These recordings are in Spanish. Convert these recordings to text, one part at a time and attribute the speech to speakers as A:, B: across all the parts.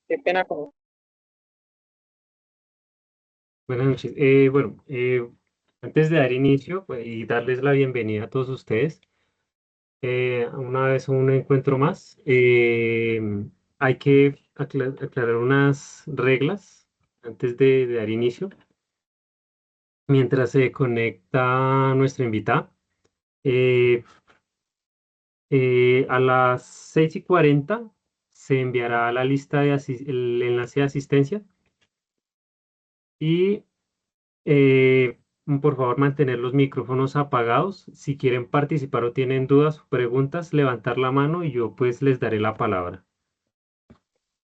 A: Qué pena con...
B: Buenas noches. Antes de dar inicio pues, y darles la bienvenida a todos ustedes, una vez a un encuentro más, hay que aclarar unas reglas antes de dar inicio. Mientras se conecta nuestra invitada, eh, a las 6:40 se enviará la lista el enlace de asistencia y Eh, por favor, mantener los micrófonos apagados. Si quieren participar o tienen dudas o preguntas, levantar la mano y yo pues les daré la palabra.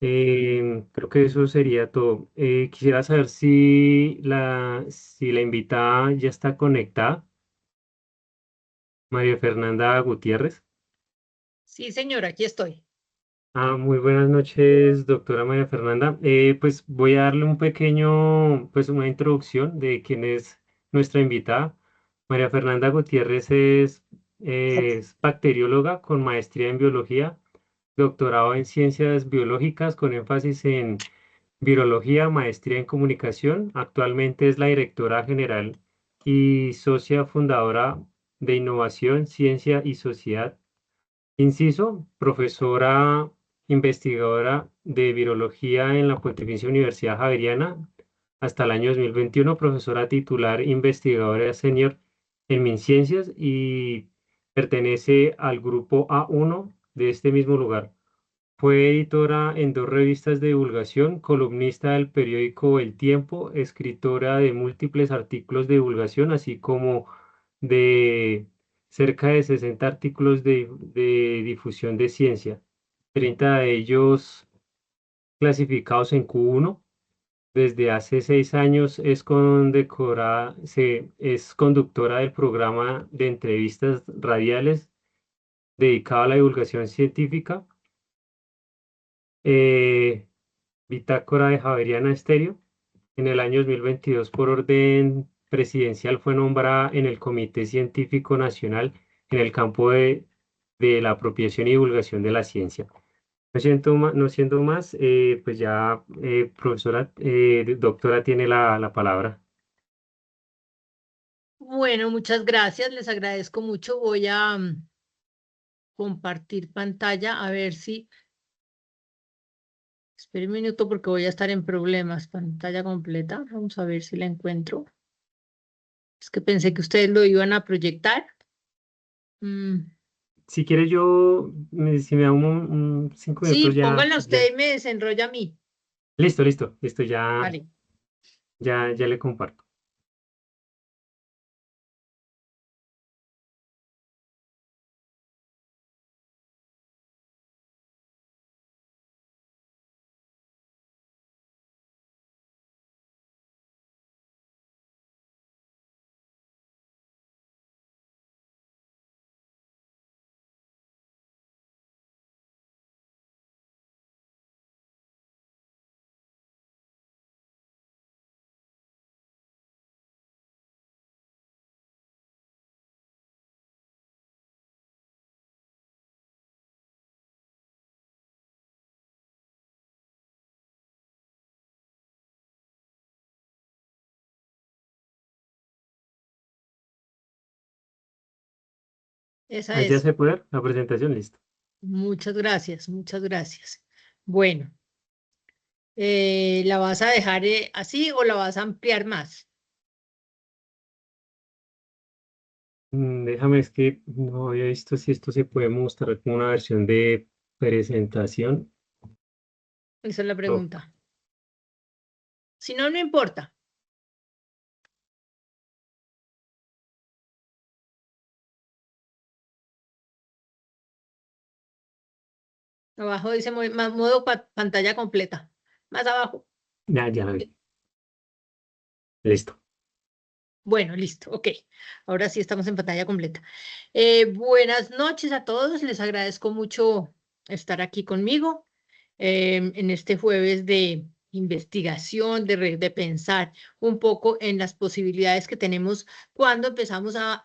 B: Creo que eso sería todo. Quisiera saber si la invitada ya está conectada, María Fernanda Gutiérrez.
A: Sí, señora, aquí estoy.
B: Muy buenas noches, doctora María Fernanda. Pues voy a darle un pequeño, pues una introducción de quién es nuestra invitada. María Fernanda Gutiérrez es bacterióloga con maestría en biología, doctorado en ciencias biológicas con énfasis en virología, maestría en comunicación. Actualmente es la directora general y socia fundadora de Innovación, Ciencia y Sociedad. Inciso, profesora investigadora de virología en la Pontificia Universidad Javeriana hasta el año 2021, profesora titular investigadora senior en MinCiencias y pertenece al grupo A1 de este mismo lugar. Fue editora en 2 revistas de divulgación, columnista del periódico El Tiempo, escritora de múltiples artículos de divulgación, así como de cerca de 60 artículos de difusión de ciencia, 30 de ellos clasificados en Q1. Desde hace 6 años es conductora del programa de entrevistas radiales dedicado a la divulgación científica. eh, Bitácora de Javeriana Estéreo. En el año 2022, por orden presidencial, fue nombrada en el Comité Científico Nacional en el campo de la apropiación y divulgación de la ciencia. No siendo más, pues ya, profesora, doctora, tiene la palabra.
A: Bueno, muchas gracias, les agradezco mucho. Voy a compartir pantalla a ver si... Espere un minuto porque voy a estar en problemas. Pantalla completa. Vamos a ver si la encuentro. Es que pensé que ustedes lo iban a proyectar. Mm,
B: Si quiere si me da 5 minutos
A: Sí,
B: ya,
A: pónganla usted y me desenrolla a mí.
B: listo, ya,
A: Vale.
B: ya le comparto.
A: Esa
B: Allá
A: es.
B: se puede ver la presentación, listo.
A: Muchas gracias, muchas gracias. Bueno, ¿la vas a dejar así o la vas a ampliar más?
B: Déjame, es que no había visto si esto se puede mostrar como una versión de presentación.
A: Esa es la
B: No,
A: pregunta. Si no, no importa. Abajo dice modo pantalla completa. Más abajo.
B: ya la vi. Listo.
A: Bueno, listo. Ok. Ahora sí estamos en pantalla completa. Buenas noches a todos. Les agradezco mucho estar aquí conmigo en este jueves de investigación, de pensar un poco en las posibilidades que tenemos cuando empezamos a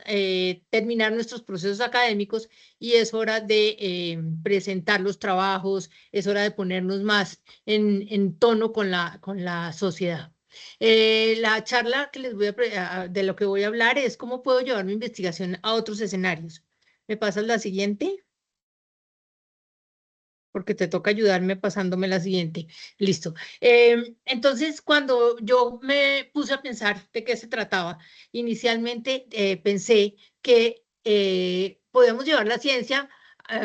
A: terminar nuestros procesos académicos y es hora de presentar los trabajos, es hora de ponernos más en tono con la sociedad. La charla que les voy de lo que voy a hablar es cómo puedo llevar mi investigación a otros escenarios. ¿Me pasas la siguiente? Porque te toca ayudarme pasándome la siguiente. Listo. Entonces, cuando yo me puse a pensar de qué se trataba, inicialmente pensé que podíamos llevar la ciencia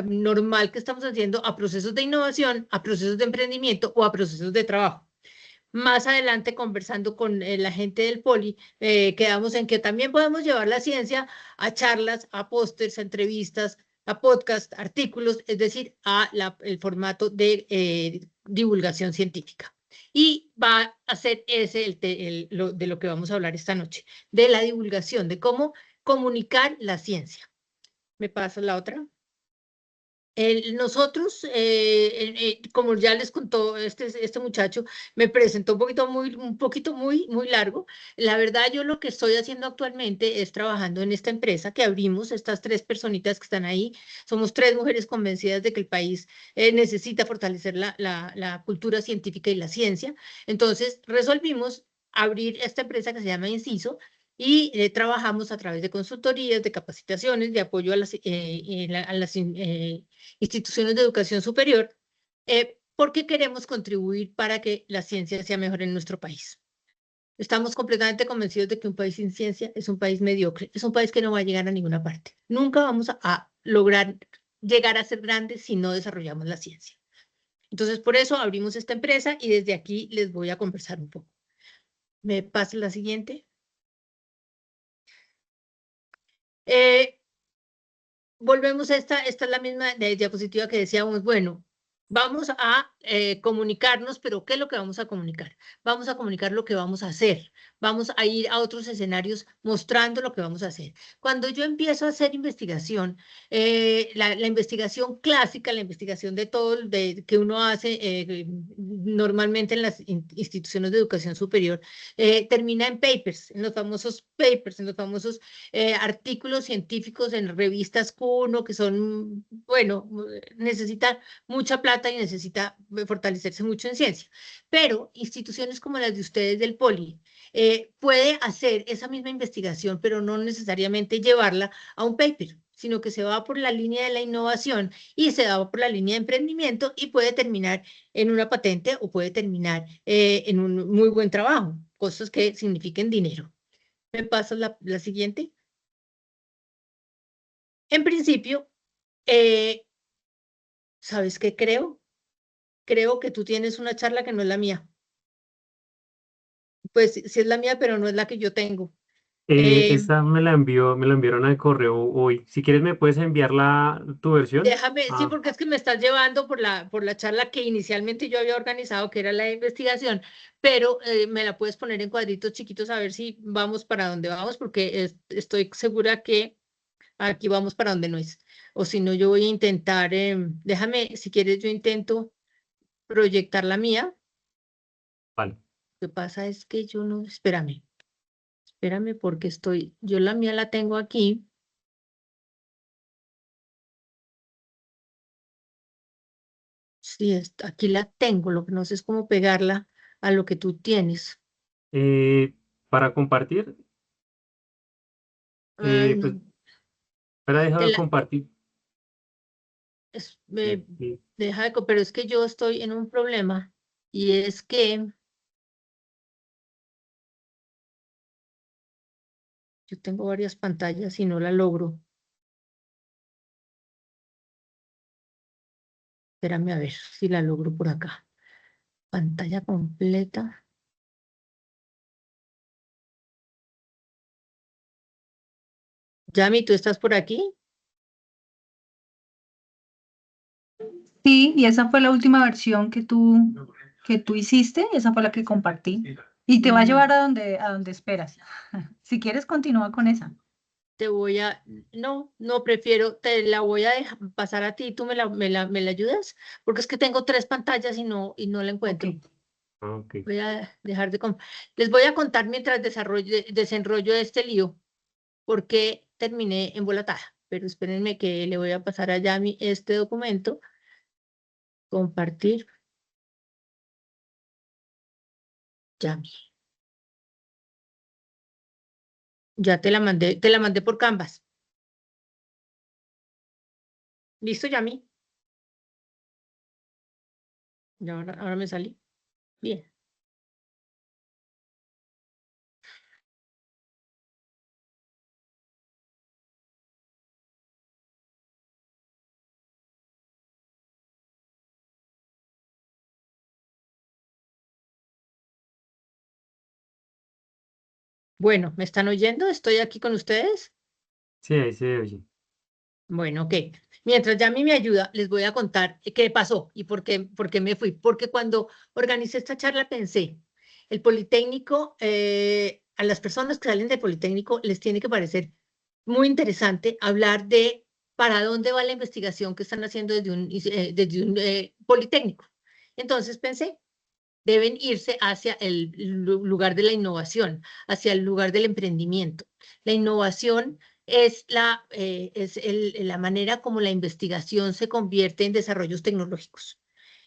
A: normal que estamos haciendo a procesos de innovación, a procesos de emprendimiento o a procesos de trabajo. Más adelante, conversando con la gente del Poli, quedamos en que también podemos llevar la ciencia a charlas, a pósters, a entrevistas, a podcast, artículos, es decir, el formato de divulgación científica. Y va a ser ese de lo que vamos a hablar esta noche, de la divulgación, de cómo comunicar la ciencia. ¿Me pasa la otra? Nosotros, como ya les contó este muchacho, me presentó un poquito muy largo. La verdad, yo lo que estoy haciendo actualmente es trabajando en esta empresa que abrimos, estas tres personitas que están ahí. Somos tres mujeres convencidas de que el país necesita fortalecer la cultura científica y la ciencia. Entonces, resolvimos abrir esta empresa que se llama Inciso y trabajamos a través de consultorías, de capacitaciones, de apoyo a las instituciones de educación superior, porque queremos contribuir para que la ciencia sea mejor en nuestro país. Estamos completamente convencidos de que un país sin ciencia es un país mediocre, es un país que no va a llegar a ninguna parte. Nunca vamos a lograr llegar a ser grandes si no desarrollamos la ciencia. Entonces, por eso abrimos esta empresa y desde aquí les voy a conversar un poco. ¿Me pasa la siguiente? Eh, Volvemos a esta es la misma diapositiva que decíamos, bueno, vamos a comunicarnos, pero ¿qué es lo que vamos a comunicar? Vamos a comunicar lo que vamos a hacer, vamos a ir a otros escenarios mostrando lo que vamos a hacer. Cuando yo empiezo a hacer investigación, la investigación clásica, la investigación de todo, que uno hace normalmente en las instituciones de educación superior, termina en papers, en los famosos papers, en los famosos artículos científicos en revistas Q1 que son, bueno, necesita mucha plata y necesita fortalecerse mucho en ciencia. Pero instituciones como las de ustedes del Poli puede hacer esa misma investigación, pero no necesariamente llevarla a un paper, sino que se va por la línea de la innovación y se va por la línea de emprendimiento y puede terminar en una patente o puede terminar en un muy buen trabajo, cosas que signifiquen dinero. ¿Me pasas la siguiente? En principio, eh, ¿sabes qué creo? Creo que tú tienes una charla que no es la mía. Pues sí es la mía, pero no es la que yo tengo. Eh,
B: Esa me la enviaron al correo hoy. Si quieres me puedes enviar tu versión.
A: Déjame, sí,
B: Ah,
A: porque es que me estás llevando por la charla que inicialmente yo había organizado, que era la de investigación, pero me la puedes poner en cuadritos chiquitos a ver si vamos para dónde vamos, porque estoy segura que aquí vamos para donde no es. O si no, yo voy a intentar, déjame, si quieres, yo intento proyectar la mía.
B: vale.
A: Lo que pasa es que yo no, espérame porque yo la mía la tengo aquí. Sí, aquí la tengo, lo que no sé es cómo pegarla a lo que tú tienes.
B: Para compartir,
A: Ay,
B: pues
A: no,
B: espera,
A: te
B: deja
A: la,
B: compartir.
A: es-
B: Y
A: me-
B: aquí.
A: pero es que yo estoy en un problema y es que yo tengo varias pantallas y no la logro. Espérame a ver si la logro por acá. Pantalla completa. Yami, ¿tú estás por aquí?
C: Sí, y esa fue la última versión que tú hiciste, esa fue la que compartí. Y te va a
A: Mm,
C: llevar a donde esperas. Si quieres, continúa con esa.
A: Te voy a, no prefiero, te la voy a pasar a ti, ¿tú me la ayudas? Porque es que tengo tres pantallas y no la
C: Ok.
A: encuentro.
B: Ok.
A: Voy a dejar de... Les voy a contar mientras desenrollo este lío, porque terminé embolatada. Pero espérenme que le voy a pasar a Yami este documento. Compartir. Yami. Ya te la mandé por Canvas. ¿Listo, Yami? Ya ahora me salí. Bien. Bueno, ¿me están oyendo? ¿Estoy aquí con ustedes?
B: Sí, ahí se oye.
A: Bueno, ok. Mientras Yami me ayuda, les voy a contar qué pasó y por qué me fui. Porque cuando organicé esta charla pensé, el Politécnico, a las personas que salen del Politécnico les tiene que parecer muy interesante hablar de para dónde va la investigación que están haciendo desde un Politécnico. Entonces pensé, deben irse hacia el lugar de la innovación, hacia el lugar del emprendimiento. La innovación es la manera como la investigación se convierte en desarrollos tecnológicos.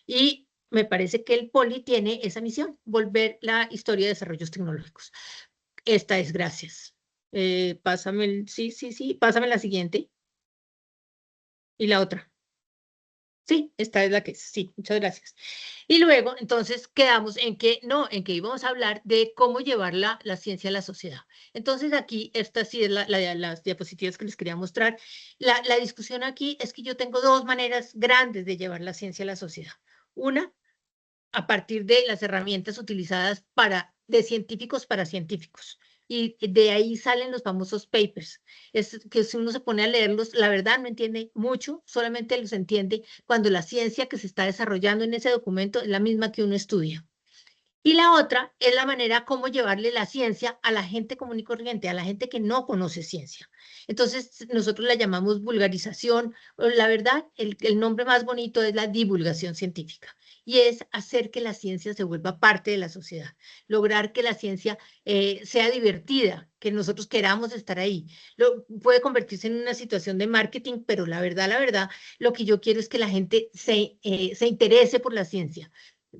A: Y me parece que el Poli tiene esa misión, volver la historia de desarrollos tecnológicos. Esta es, gracias. Sí, pásame la siguiente. Y la otra. Sí, esta es la que es. Sí, muchas gracias. Y luego, entonces, quedamos en que, no, en que íbamos a hablar de cómo llevar la ciencia a la sociedad. Entonces, aquí, esta sí es las diapositivas que les quería mostrar. La discusión aquí es que yo tengo dos maneras grandes de llevar la ciencia a la sociedad. Una, a partir de las herramientas utilizadas de científicos para científicos. Y de ahí salen los famosos papers. Es que si uno se pone a leerlos, la verdad no entiende mucho, solamente los entiende cuando la ciencia que se está desarrollando en ese documento es la misma que uno estudia. Y la otra es la manera como llevarle la ciencia a la gente común y corriente, a la gente que no conoce ciencia. Entonces, nosotros la llamamos vulgarización. La verdad, el nombre más bonito es la divulgación científica. Y es hacer que la ciencia se vuelva parte de la sociedad, lograr que la ciencia sea divertida, que nosotros queramos estar ahí. Puede convertirse en una situación de marketing, pero la verdad, lo que yo quiero es que la gente se interese por la ciencia.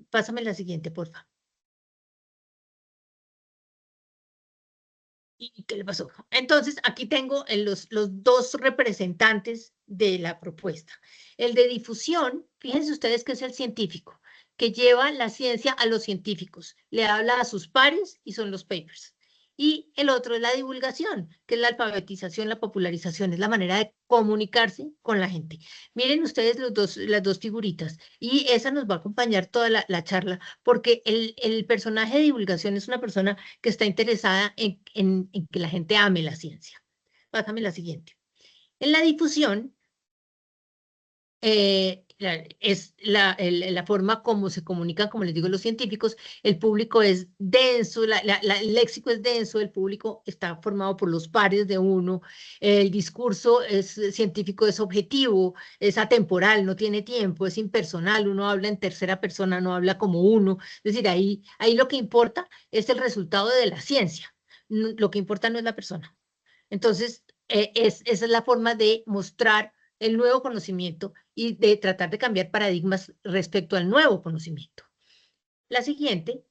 A: Pásame la siguiente, por favor. ¿Y qué le pasó? Entonces, aquí tengo los dos representantes de la propuesta. El de difusión, fíjense ustedes que es el científico, que lleva la ciencia a los científicos, le habla a sus pares y son los papers. Y el otro es la divulgación, que es la alfabetización, la popularización, es la manera de comunicarse con la gente. Miren ustedes las dos figuritas, y esa nos va a acompañar toda la charla, porque el personaje de divulgación es una persona que está interesada en que la gente ame la ciencia. Pásame la siguiente. En la difusión, es la forma como se comunican, como les digo, los científicos. El público es denso, el léxico es denso, el público está formado por los pares de uno, el discurso científico es objetivo, es atemporal, no tiene tiempo, es impersonal, uno habla en tercera persona, no habla como uno. Es decir, ahí lo que importa es el resultado de la ciencia, lo que importa no es la persona. Entonces, esa es la forma de mostrar el nuevo conocimiento y de tratar de cambiar paradigmas respecto al nuevo conocimiento. La siguiente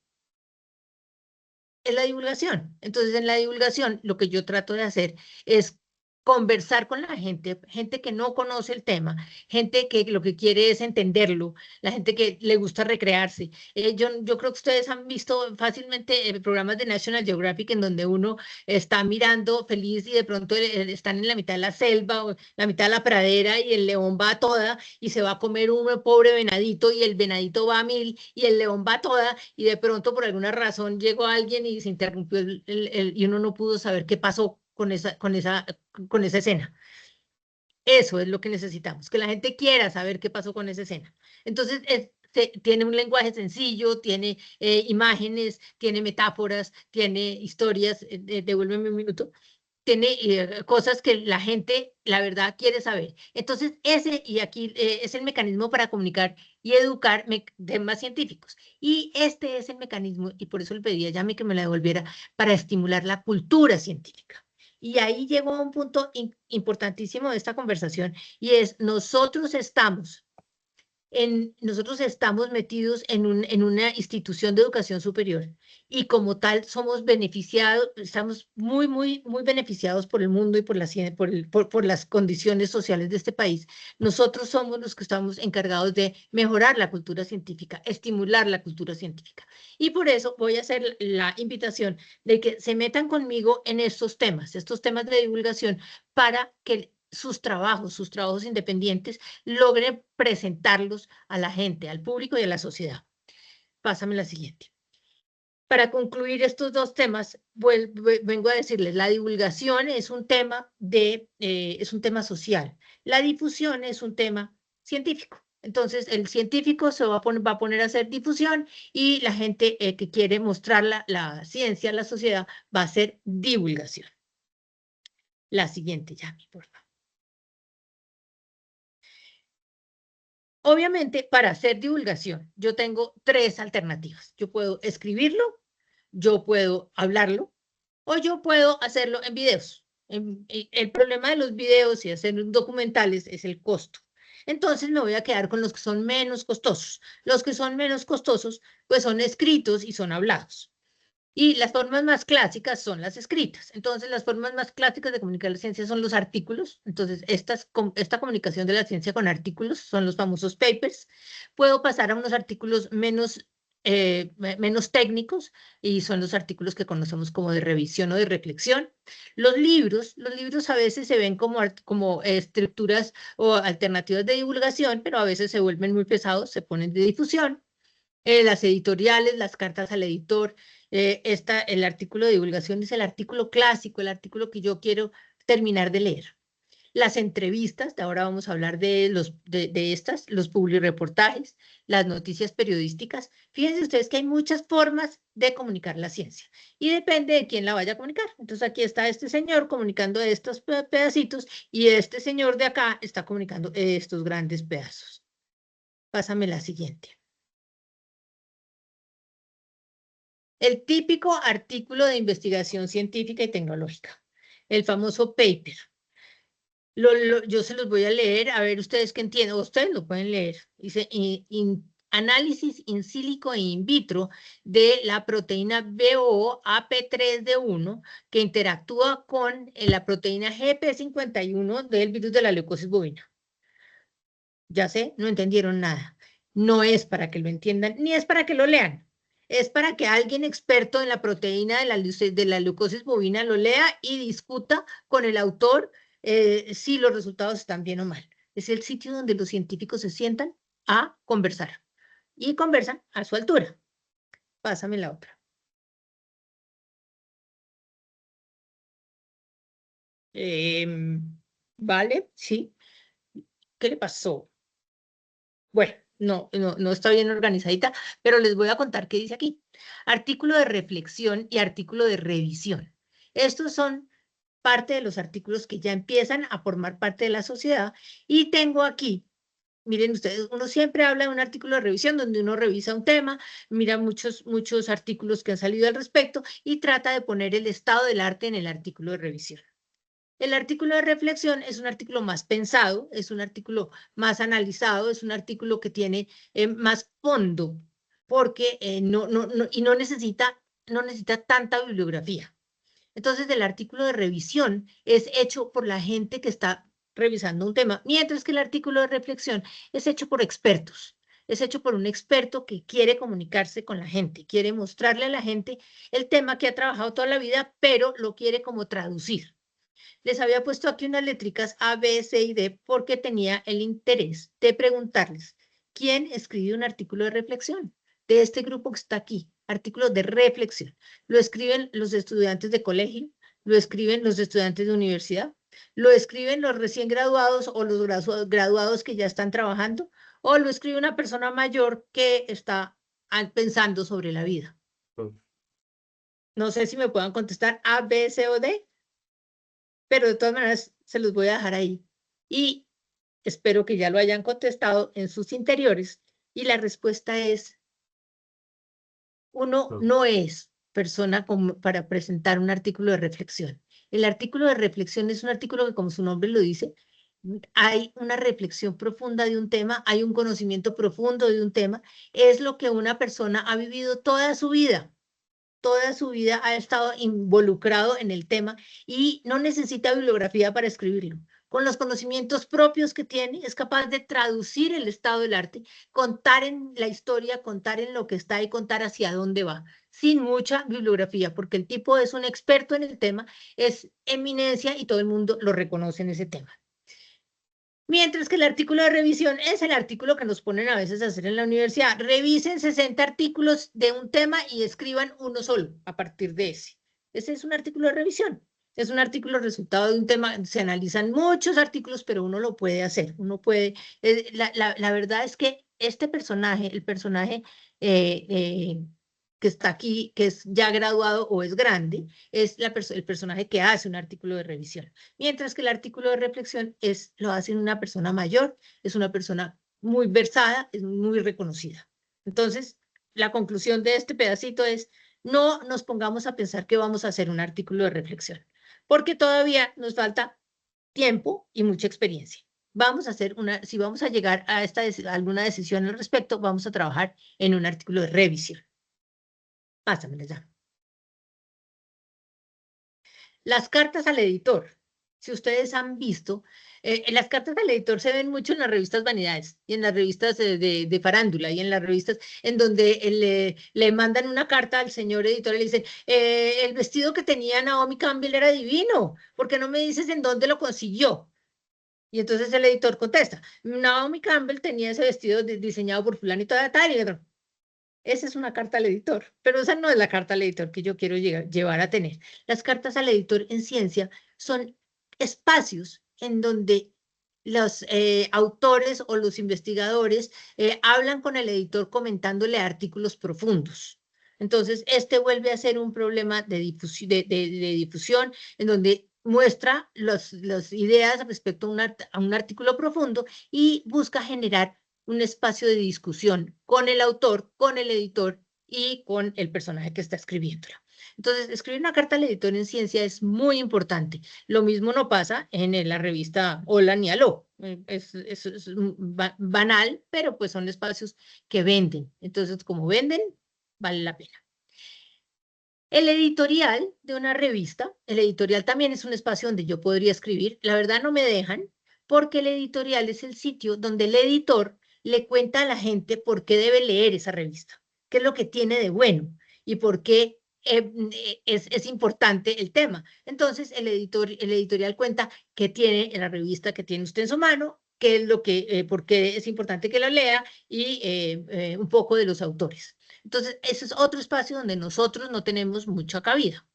A: es la divulgación. Entonces, en la divulgación, lo que yo trato de hacer es conversar con la gente que no conoce el tema, gente que lo que quiere es entenderlo, la gente que le gusta recrearse. Yo creo que ustedes han visto fácilmente programas de National Geographic en donde uno está mirando feliz y de pronto están en la mitad de la selva o la mitad de la pradera y el león va a toda y se va a comer un pobre venadito y el venadito va a mil y el león va a toda y de pronto por alguna razón llegó alguien y se interrumpió y uno no pudo saber qué pasó con esa escena. Eso es lo que necesitamos, que la gente quiera saber qué pasó con esa escena. Entonces, tiene un lenguaje sencillo, tiene imágenes, tiene metáforas, tiene historias. Devuélveme un minuto. tiene cosas que la gente, la verdad, quiere saber. Entonces, y aquí es el mecanismo para comunicar y educar temas científicos. Y este es el mecanismo, y por eso le pedí a Yami que me la devolviera, para estimular la cultura científica. Y ahí llegó a un punto importantísimo de esta conversación, y es, nosotros estamos metidos en una institución de educación superior y como tal somos beneficiados, estamos muy, muy, muy beneficiados por el mundo y por por las condiciones sociales de este país. Nosotros somos los que estamos encargados de mejorar la cultura científica, estimular la cultura científica. Y por eso voy a hacer la invitación de que se metan conmigo en estos temas de divulgación, para que sus trabajos independientes, logre presentarlos a la gente, al público y a la sociedad. Pásame la siguiente. Para concluir estos dos temas, vengo a decirles, la divulgación es un tema es un tema social. La difusión es un tema científico. Entonces, el científico se va a poner a hacer difusión y la gente que quiere mostrar la ciencia a la sociedad va a hacer divulgación. La siguiente, Yami, por favor. Obviamente, para hacer divulgación, yo tengo tres alternativas. Yo puedo escribirlo, yo puedo hablarlo, o yo puedo hacerlo en videos. El problema de los videos y hacer documentales es el costo. Entonces me voy a quedar con los que son menos costosos. Los que son menos costosos, pues son escritos y son hablados. Y las formas más clásicas son las escritas. Entonces, las formas más clásicas de comunicar la ciencia son los artículos. Entonces, esta comunicación de la ciencia con artículos son los famosos papers. Puedo pasar a unos artículos menos técnicos, y son los artículos que conocemos como de revisión o de reflexión. Los libros a veces se ven como estructuras o alternativas de divulgación, pero a veces se vuelven muy pesados, se ponen de difusión. Las editoriales, las cartas al editor, el artículo de divulgación es el artículo clásico, el artículo que yo quiero terminar de leer. Las entrevistas, de ahora vamos a hablar de estas, los publireportajes, las noticias periodísticas. Fíjense ustedes que hay muchas formas de comunicar la ciencia y depende de quién la vaya a comunicar. Entonces aquí está este señor comunicando estos pedacitos y este señor de acá está comunicando estos grandes pedazos. Pásame la siguiente. El típico artículo de investigación científica y tecnológica, el famoso paper. Yo se los voy a leer, a ver ustedes qué entienden, ustedes lo pueden leer. Dice, análisis in silico e in vitro de la proteína BO AP3D1 que interactúa con la proteína GP51 del virus de la leucosis bovina. Ya sé, no entendieron nada. No es para que lo entiendan, ni es para que lo lean. Es para que alguien experto en la proteína de la leucosis bovina lo lea y discuta con el autor si los resultados están bien o mal. Es el sitio donde los científicos se sientan a conversar. Y conversan a su altura. Pásame la otra. ¿Vale? Sí. ¿Qué le pasó? Bueno, no está bien organizadita, pero les voy a contar qué dice aquí. Artículo de reflexión y artículo de revisión. Estos son parte de los artículos que ya empiezan a formar parte de la sociedad. Y tengo aquí, miren ustedes, uno siempre habla de un artículo de revisión donde uno revisa un tema, mira muchos artículos que han salido al respecto y trata de poner el estado del arte en el artículo de revisión. El artículo de reflexión es un artículo más pensado, es un artículo más analizado, es un artículo que tiene más fondo, porque no necesita tanta bibliografía. Entonces, el artículo de revisión es hecho por la gente que está revisando un tema, mientras que el artículo de reflexión es hecho por expertos. Es hecho por un experto que quiere comunicarse con la gente, quiere mostrarle a la gente el tema que ha trabajado toda la vida, pero lo quiere como traducir. Les había puesto aquí unas letricas A, B, C y D porque tenía el interés de preguntarles quién escribió un artículo de reflexión de este grupo que está aquí, artículos de reflexión. Lo escriben los estudiantes de colegio, lo escriben los estudiantes de universidad, lo escriben los recién graduados o los graduados que ya están trabajando, o lo escribe una persona mayor que está pensando sobre la vida. No sé si me puedan contestar A, B, C o D. pero de todas maneras se los voy a dejar ahí. Y espero que ya lo hayan contestado en sus interiores. Y la respuesta es, uno no es persona para presentar un artículo de reflexión. El artículo de reflexión es un artículo que, como su nombre lo dice, hay una reflexión profunda de un tema, hay un conocimiento profundo de un tema, es lo que una persona ha vivido toda su vida ha estado involucrado en el tema y no necesita bibliografía para escribirlo. Con los conocimientos propios que tiene, es capaz de traducir el estado del arte, contar en la historia, contar en lo que está y contar hacia dónde va, sin mucha bibliografía, porque el tipo es un experto en el tema, es eminencia y todo el mundo lo reconoce en ese tema. Mientras que el artículo de revisión es el artículo que nos ponen a veces a hacer en la universidad. Revisen 60 artículos de un tema y escriban uno solo a partir de ese. Ese es un artículo de revisión. Es un artículo resultado de un tema. Se analizan muchos artículos, pero uno lo puede hacer. Uno puede. La verdad es que este personaje, el personaje que está aquí, que es ya graduado o es grande, es el personaje que hace un artículo de revisión. Mientras que el artículo de reflexión lo hace una persona mayor, es una persona muy versada, es muy reconocida. Entonces, la conclusión de este pedacito es, no nos pongamos a pensar que vamos a hacer un artículo de reflexión, porque todavía nos falta tiempo y mucha experiencia. Vamos a hacer si vamos a llegar a alguna decisión al respecto, vamos a trabajar en un artículo de revisión. Pásamela ya. Las cartas al editor. Si ustedes han visto, las cartas al editor se ven mucho en las revistas Vanidades y en las revistas de farándula y en las revistas en donde le mandan una carta al señor editor y le dicen, el vestido que tenía Naomi Campbell era divino, ¿por qué no me dices en dónde lo consiguió? Y entonces el editor contesta, Naomi Campbell tenía ese vestido diseñado por fulanito de tal y otro. Esa es una carta al editor, pero esa no es la carta al editor que yo quiero llevar a tener. Las cartas al editor en ciencia son espacios en donde los autores o los investigadores hablan con el editor comentándole artículos profundos. Entonces, este vuelve a ser un problema de difusión en donde muestra las ideas respecto a un artículo profundo y busca generar un espacio de discusión con el autor, con el editor y con el personaje que está escribiéndola. Entonces, escribir una carta al editor en ciencia es muy importante. Lo mismo no pasa en la revista Hola ni Aló. Es banal, pero pues son espacios que venden. Entonces, como venden, vale la pena. El editorial de una revista, el editorial también es un espacio donde yo podría escribir. La verdad no me dejan, porque el editorial es el sitio donde el editor le cuenta a la gente por qué debe leer esa revista, qué es lo que tiene de bueno y por qué es importante el tema. Entonces, el editorial cuenta qué tiene en la revista que tiene usted en su mano, qué es lo que, por qué es importante que lo lea y un poco de los autores. Entonces, ese es otro espacio donde nosotros no tenemos mucha cabida.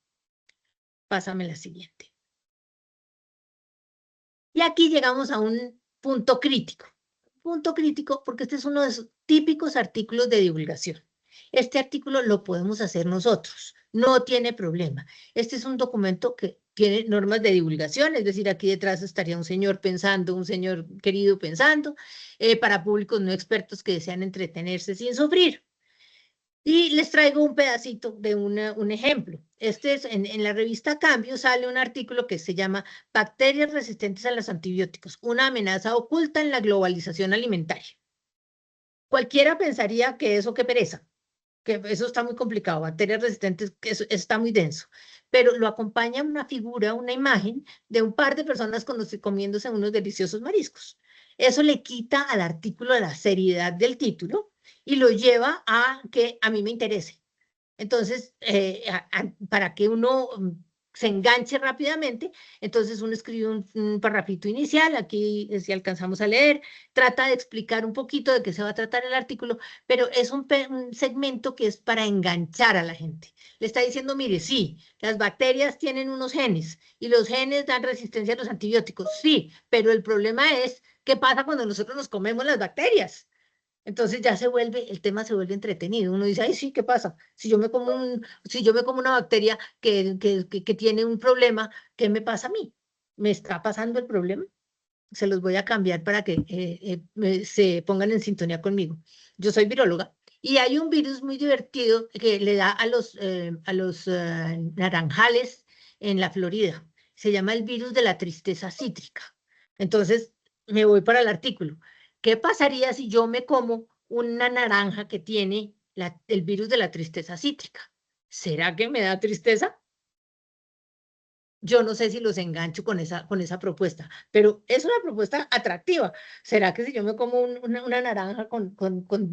A: Pásame la siguiente. Y aquí llegamos a un punto crítico. Punto crítico porque este es uno de esos típicos artículos de divulgación. Este artículo lo podemos hacer nosotros, no tiene problema. Este es un documento que tiene normas de divulgación, es decir, aquí detrás estaría un señor pensando, un señor querido pensando, para públicos no expertos que desean entretenerse sin sufrir. Y les traigo un pedacito de un ejemplo. Este es en la revista Cambio sale un artículo que se llama Bacterias resistentes a los antibióticos, una amenaza oculta en la globalización alimentaria. Cualquiera pensaría que eso qué pereza, que eso está muy complicado, bacterias resistentes, que eso está muy denso, pero lo acompaña una figura, una imagen de un par de personas comiéndose unos deliciosos mariscos. Eso le quita al artículo la seriedad del título y lo lleva a que a mí me interese. Entonces, para que uno se enganche rápidamente, entonces uno escribe un parrafito inicial, aquí si alcanzamos a leer, trata de explicar un poquito de qué se va a tratar el artículo, pero es un segmento que es para enganchar a la gente. Le está diciendo, mire, sí, las bacterias tienen unos genes y los genes dan resistencia a los antibióticos, sí, pero el problema es qué pasa cuando nosotros nos comemos las bacterias. Entonces ya el tema se vuelve entretenido. Uno dice, ay, sí, ¿qué pasa? Si yo me como una bacteria que tiene un problema, ¿qué me pasa a mí? ¿Me está pasando el problema? Se los voy a cambiar para que se pongan en sintonía conmigo. Yo soy viróloga y hay un virus muy divertido que le da a los naranjales en la Florida. Se llama el virus de la tristeza cítrica. Entonces, me voy para el artículo. ¿Qué pasaría si yo me como una naranja que tiene el virus de la tristeza cítrica? ¿Será que me da tristeza? Yo no sé si los engancho con esa propuesta, pero es una propuesta atractiva. ¿Será que si yo me como una naranja con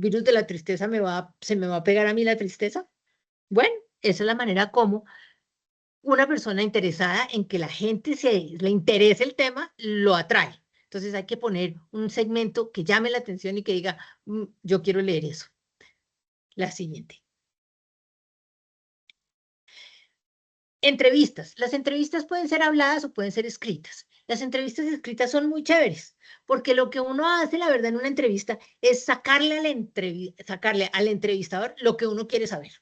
A: virus de la tristeza se me va a pegar a mí la tristeza? Bueno, esa es la manera como una persona interesada en que la gente le interese el tema, lo atrae. Entonces hay que poner un segmento que llame la atención y que diga, yo quiero leer eso. La siguiente. Entrevistas. Las entrevistas pueden ser habladas o pueden ser escritas. Las entrevistas escritas son muy chéveres, porque lo que uno hace, la verdad, en una entrevista es sacarle al entrevistador lo que uno quiere saber.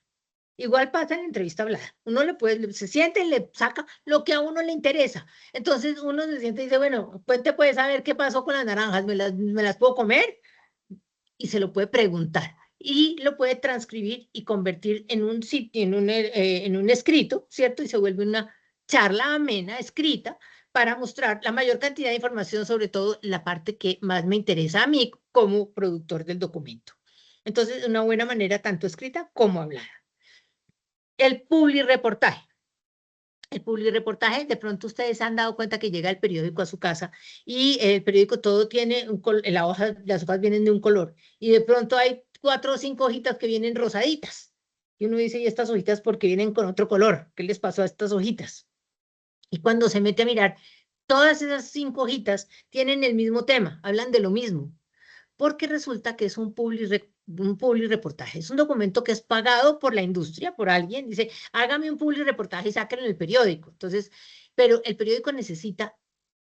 A: Igual pasa en la entrevista hablada. Uno se siente y le saca lo que a uno le interesa. Entonces uno se siente y dice, bueno, pues te puedes saber qué pasó con las naranjas, ¿me las puedo comer? Y se lo puede preguntar y lo puede transcribir y convertir en un sitio, en un escrito, ¿cierto? Y se vuelve una charla amena, escrita, para mostrar la mayor cantidad de información, sobre todo la parte que más me interesa a mí como productor del documento. Entonces, una buena manera tanto escrita como hablada. El publireportaje. El publireportaje, de pronto ustedes se han dado cuenta que llega el periódico a su casa y el periódico todo tiene las hojas vienen de un color y de pronto hay 4 o 5 hojitas que vienen rosaditas. Y uno dice, ¿y estas hojitas por qué vienen con otro color? ¿Qué les pasó a estas hojitas? Y cuando se mete a mirar, todas esas 5 hojitas tienen el mismo tema, hablan de lo mismo, porque resulta que es un publireportaje. Es un documento que es pagado por la industria, por alguien. Dice, hágame un publireportaje y sáquenlo en el periódico. Entonces, pero el periódico necesita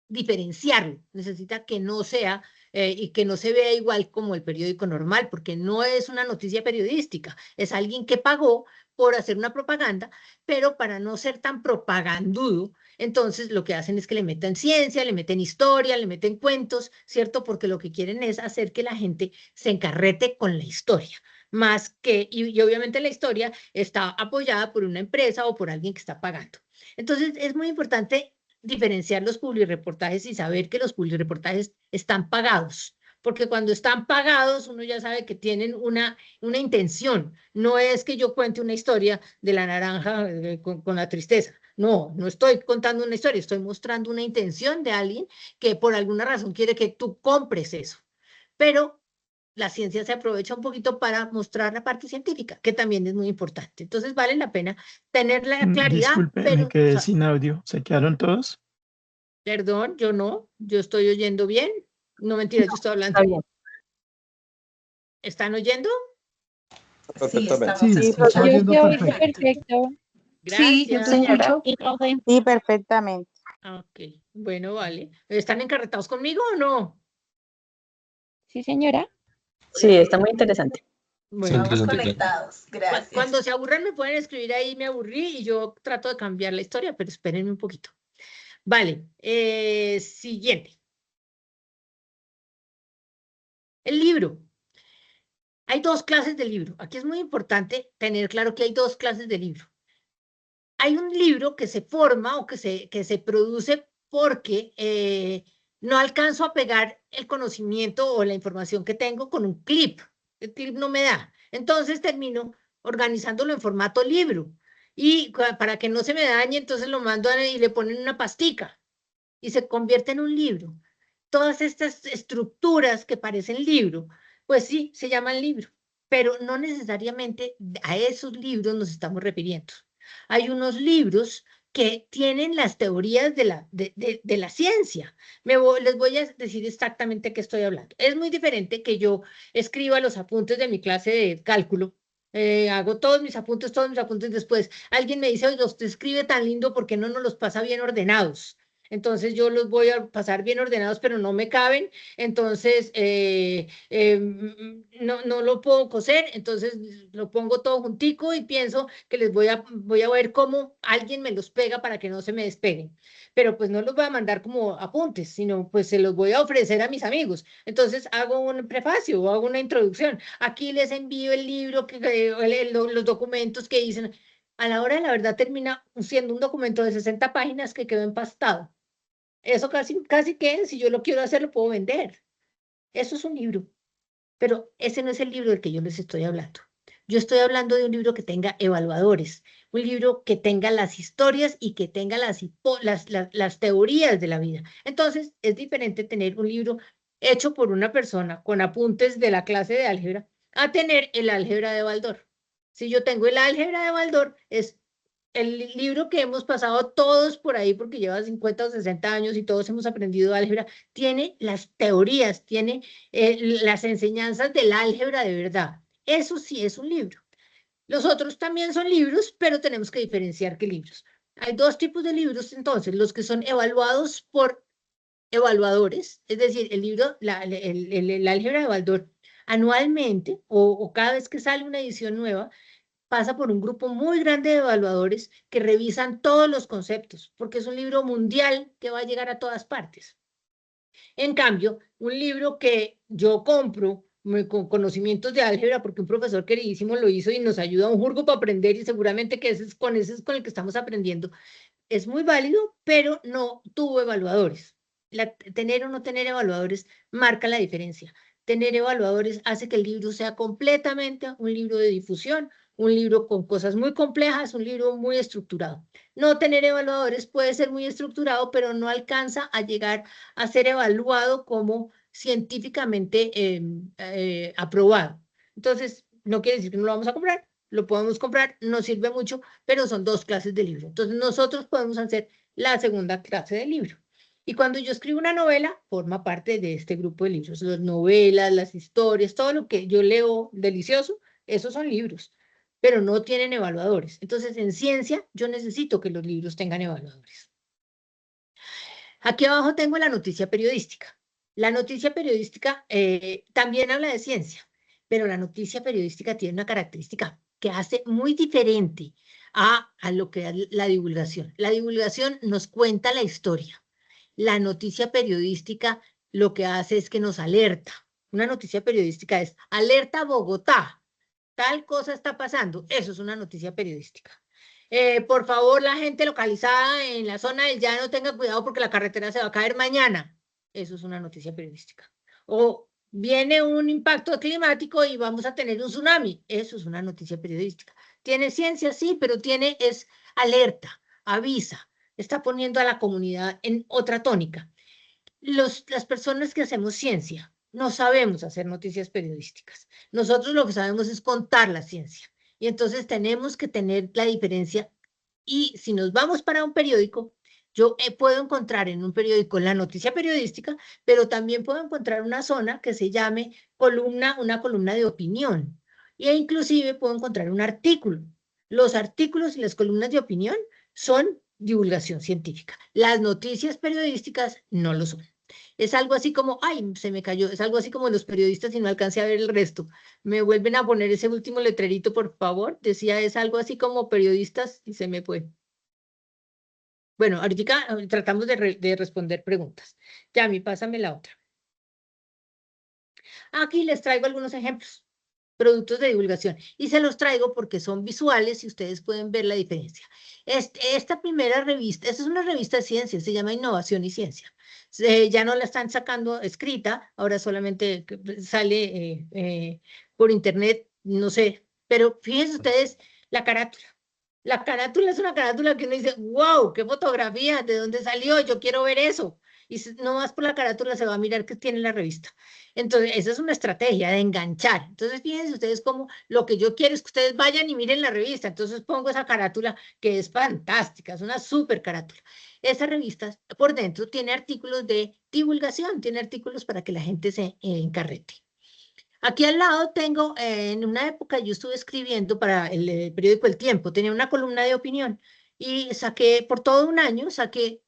A: diferenciarlo, necesita que no sea y que no se vea igual como el periódico normal, porque no es una noticia periodística, es alguien que pagó por hacer una propaganda, pero para no ser tan propagandudo, entonces lo que hacen es que le meten ciencia, le meten historia, le meten cuentos, ¿cierto? Porque lo que quieren es hacer que la gente se encarrete con la historia, más que, y obviamente la historia está apoyada por una empresa o por alguien que está pagando. Entonces es muy importante diferenciar los publireportajes y saber que los publireportajes están pagados, porque cuando están pagados uno ya sabe que tienen una intención, no es que yo cuente una historia de la naranja con la tristeza, no estoy contando una historia, estoy mostrando una intención de alguien que por alguna razón quiere que tú compres eso, pero la ciencia se aprovecha un poquito para mostrar la parte científica, que también es muy importante. Entonces vale la pena tener la claridad,
D: Disculpe, me
A: pero
D: quedé sin audio. ¿Se quedaron todos?
A: perdón, yo estoy oyendo bien. No, mentira, yo estoy hablando.
C: Está bien.
A: ¿Están oyendo?
C: Sí, estamos
D: Sí, se
C: escuchando.
D: está
E: Yo
D: oyendo
E: te oigo
D: perfecto.
E: perfecto.
C: Sí, yo
A: Gracias.
C: te escucho.
E: Y profe,
F: Sí, perfectamente.
A: Ok, bueno, vale. ¿Están encarretados conmigo o no?
E: sí, señora.
G: Sí, está muy interesante.
A: Bueno,
C: Estamos conectados.
A: cuando
C: Gracias.
A: se aburran me pueden escribir ahí, me aburrí y yo trato de cambiar la historia, pero espérenme un poquito. Vale, siguiente. El libro. Hay 2 clases de libro. Aquí es muy importante tener claro que hay 2 clases de libro. Hay un libro que se forma o que se produce porque no alcanzo a pegar el conocimiento o la información que tengo con un clip. El clip no me da. Entonces termino organizándolo en formato libro. Y para que no se me dañe, entonces lo mando y le ponen una pastica y se convierte en un libro. Todas estas estructuras que parecen libro, pues sí, se llaman libro, pero no necesariamente a esos libros nos estamos refiriendo. Hay unos libros que tienen las teorías de la ciencia. Les voy a decir exactamente qué estoy hablando. Es muy diferente que yo escriba los apuntes de mi clase de cálculo, hago todos mis apuntes, después alguien me dice, oye, usted escribe tan lindo, ¿por qué no nos los pasa bien ordenados? Entonces yo los voy a pasar bien ordenados, pero no me caben. Entonces no lo puedo coser. Entonces lo pongo todo juntico y pienso que voy a ver cómo alguien me los pega para que no se me despeguen. Pero pues no los voy a mandar como apuntes, sino pues se los voy a ofrecer a mis amigos. Entonces hago un prefacio o hago una introducción. Aquí les envío el libro, los documentos que dicen. A la hora de la verdad termina siendo un documento de 60 páginas que quedó empastado. Eso casi que si yo lo quiero hacer, lo puedo vender. Eso es un libro, pero ese no es el libro del que yo les estoy hablando. Yo estoy hablando de un libro que tenga evaluadores, un libro que tenga las historias y que tenga las teorías de la vida. Entonces, es diferente tener un libro hecho por una persona con apuntes de la clase de álgebra a tener el álgebra de Baldor. Si yo tengo el álgebra de Baldor, es el libro que hemos pasado todos por ahí, porque lleva 50 o 60 años y todos hemos aprendido álgebra, tiene las teorías, tiene las enseñanzas del álgebra de verdad. Eso sí es un libro. Los otros también son libros, pero tenemos que diferenciar qué libros. Hay dos tipos de libros, entonces, los que son evaluados por evaluadores, es decir, el libro, el álgebra de Baldor, anualmente o cada vez que sale una edición nueva, pasa por un grupo muy grande de evaluadores que revisan todos los conceptos, porque es un libro mundial que va a llegar a todas partes. En cambio, un libro que yo compro con conocimientos de álgebra, porque un profesor queridísimo lo hizo y nos ayuda un jurgo para aprender, y seguramente que ese es con el que estamos aprendiendo, es muy válido, pero no tuvo evaluadores. Tener o no tener evaluadores marca la diferencia. Tener evaluadores hace que el libro sea completamente un libro de difusión, un libro con cosas muy complejas, un libro muy estructurado. No tener evaluadores puede ser muy estructurado, pero no alcanza a llegar a ser evaluado como científicamente aprobado. Entonces, no quiere decir que no lo vamos a comprar, lo podemos comprar, nos sirve mucho, pero son dos clases de libro. Entonces nosotros podemos hacer la segunda clase de libro. Y cuando yo escribo una novela, forma parte de este grupo de libros. Las novelas, las historias, todo lo que yo leo delicioso, esos son libros, pero no tienen evaluadores. Entonces en ciencia yo necesito que los libros tengan evaluadores. Aquí abajo tengo la noticia periodística. La noticia periodística también habla de ciencia, pero la noticia periodística tiene una característica que hace muy diferente a lo que es la divulgación. La divulgación nos cuenta la historia. La noticia periodística lo que hace es que nos alerta. Una noticia periodística es alerta Bogotá, tal cosa está pasando. Eso es una noticia periodística. Por favor, la gente localizada en la zona del llano tenga cuidado porque la carretera se va a caer mañana. Eso es una noticia periodística. O viene un impacto climático y vamos a tener un tsunami. Eso es una noticia periodística. Tiene ciencia, sí, pero es alerta, avisa, está poniendo a la comunidad en otra tónica. Las personas que hacemos ciencia no sabemos hacer noticias periodísticas. Nosotros lo que sabemos es contar la ciencia. Y entonces tenemos que tener la diferencia. Y si nos vamos para un periódico, yo puedo encontrar en un periódico la noticia periodística, pero también puedo encontrar una zona que se llame una columna de opinión. E inclusive puedo encontrar un artículo. Los artículos y las columnas de opinión son divulgación científica. Las noticias periodísticas no lo son. Es algo así como, ay, se me cayó, es algo así como los periodistas y no alcancé a ver el resto. ¿Me vuelven a poner ese último letrerito, por favor? Decía, es algo así como periodistas y se me fue. Bueno, ahorita tratamos de responder preguntas. Yami, pásame la otra. Aquí les traigo algunos ejemplos, productos de divulgación, y se los traigo porque son visuales y ustedes pueden ver la diferencia. Esta primera revista, esta es una revista de ciencia, se llama Innovación y Ciencia. Ya no la están sacando escrita, ahora solamente sale por internet, no sé, pero fíjense ustedes la carátula. La carátula es una carátula que uno dice, wow, qué fotografía, ¿de dónde salió? Yo quiero ver eso. Y no más por la carátula se va a mirar qué tiene la revista. Entonces, esa es una estrategia de enganchar. Entonces, fíjense ustedes como lo que yo quiero es que ustedes vayan y miren la revista. Entonces, pongo esa carátula que es fantástica, es una súper carátula. Esa revista por dentro tiene artículos de divulgación, tiene artículos para que la gente se encarrete. Aquí al lado tengo, en una época yo estuve escribiendo para el periódico El Tiempo, tenía una columna de opinión y saqué, por todo un año, saqué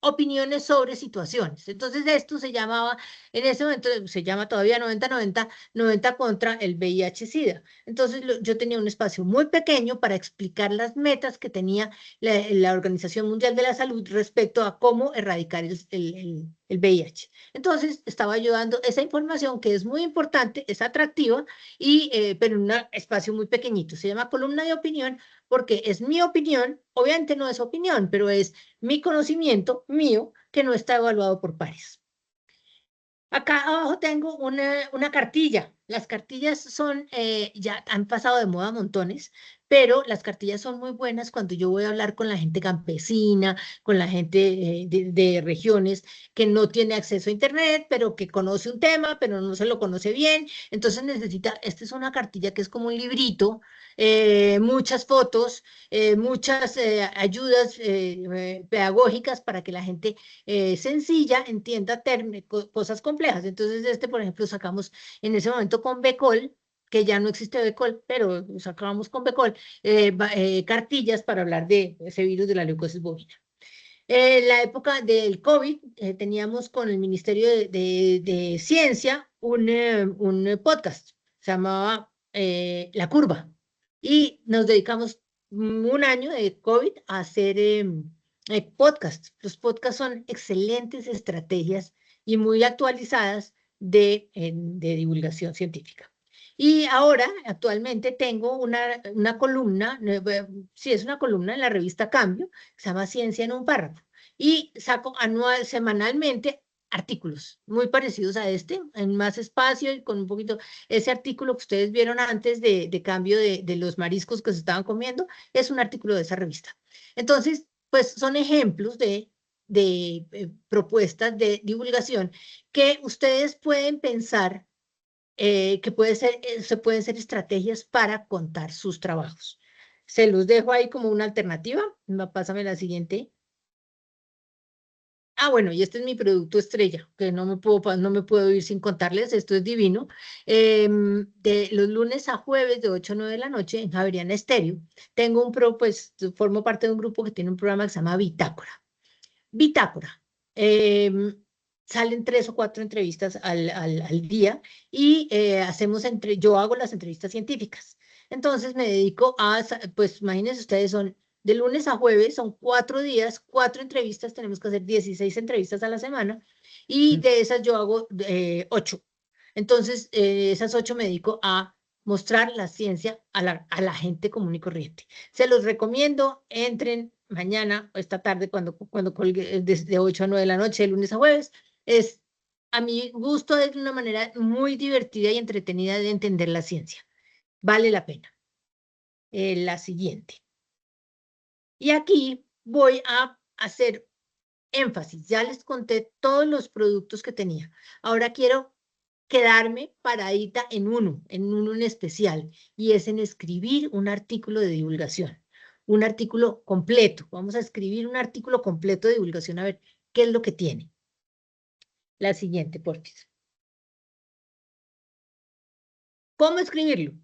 A: opiniones sobre situaciones. Entonces esto se llamaba, en ese momento se llama todavía 90-90, 90 contra el VIH-Sida. Entonces yo tenía un espacio muy pequeño para explicar las metas que tenía la Organización Mundial de la Salud respecto a cómo erradicar el VIH. Entonces estaba ayudando esa información que es muy importante, es atractiva, pero en un espacio muy pequeñito. Se llama columna de opinión porque es mi opinión, obviamente no es opinión, pero es mi conocimiento mío que no está evaluado por pares. Acá abajo tengo una cartilla. Las cartillas son, ya han pasado de moda montones, pero las cartillas son muy buenas cuando yo voy a hablar con la gente campesina, con la gente de regiones que no tiene acceso a Internet, pero que conoce un tema, pero no se lo conoce bien. Entonces necesita, esta es una cartilla que es como un librito, muchas fotos, muchas ayudas pedagógicas para que la gente sencilla entienda cosas complejas. Entonces, por ejemplo, sacamos en ese momento con Becol, que ya no existe Becol, pero sacábamos con Becol cartillas para hablar de ese virus de la leucosis bovina. En la época del COVID, teníamos con el Ministerio de Ciencia un podcast, se llamaba La Curva, y nos dedicamos un año de COVID a hacer podcasts. Los podcasts son excelentes estrategias y muy actualizadas de divulgación científica. Y ahora, actualmente, tengo una columna, sí, es una columna en la revista Cambio, que se llama Ciencia en un párrafo, y saco semanalmente artículos muy parecidos a este, en más espacio y con un poquito, ese artículo que ustedes vieron antes de Cambio de los mariscos que se estaban comiendo, es un artículo de esa revista. Entonces, pues son ejemplos de propuestas de divulgación que ustedes pueden pensar que se pueden ser estrategias para contar sus trabajos. Se los dejo ahí como una alternativa. Pásame la siguiente. Ah, bueno, y este es mi producto estrella, que no me puedo ir sin contarles, esto es divino. De los lunes a jueves de 8 a 9 de la noche en Javeriana Estéreo, pues formo parte de un grupo que tiene un programa que se llama Bitácora. Bitácora. Salen 3 o 4 entrevistas al día y yo hago las entrevistas científicas. Entonces me dedico pues imagínense ustedes, son de lunes a jueves, son 4 días, 4 entrevistas, tenemos que hacer 16 entrevistas a la semana y de esas yo hago 8. Entonces, esas 8 me dedico a mostrar la ciencia a la gente común y corriente. Se los recomiendo, entren mañana o esta tarde cuando colgue desde 8 a 9 de la noche, de lunes a jueves. Es, a mi gusto, es una manera muy divertida y entretenida de entender la ciencia. Vale la pena. La siguiente. Y aquí voy a hacer énfasis. Ya les conté todos los productos que tenía. Ahora quiero quedarme paradita en uno en especial, y es en escribir un artículo de divulgación, un artículo completo. Vamos a escribir un artículo completo de divulgación, a ver qué es lo que tiene. La siguiente, por favor. ¿Cómo escribirlo?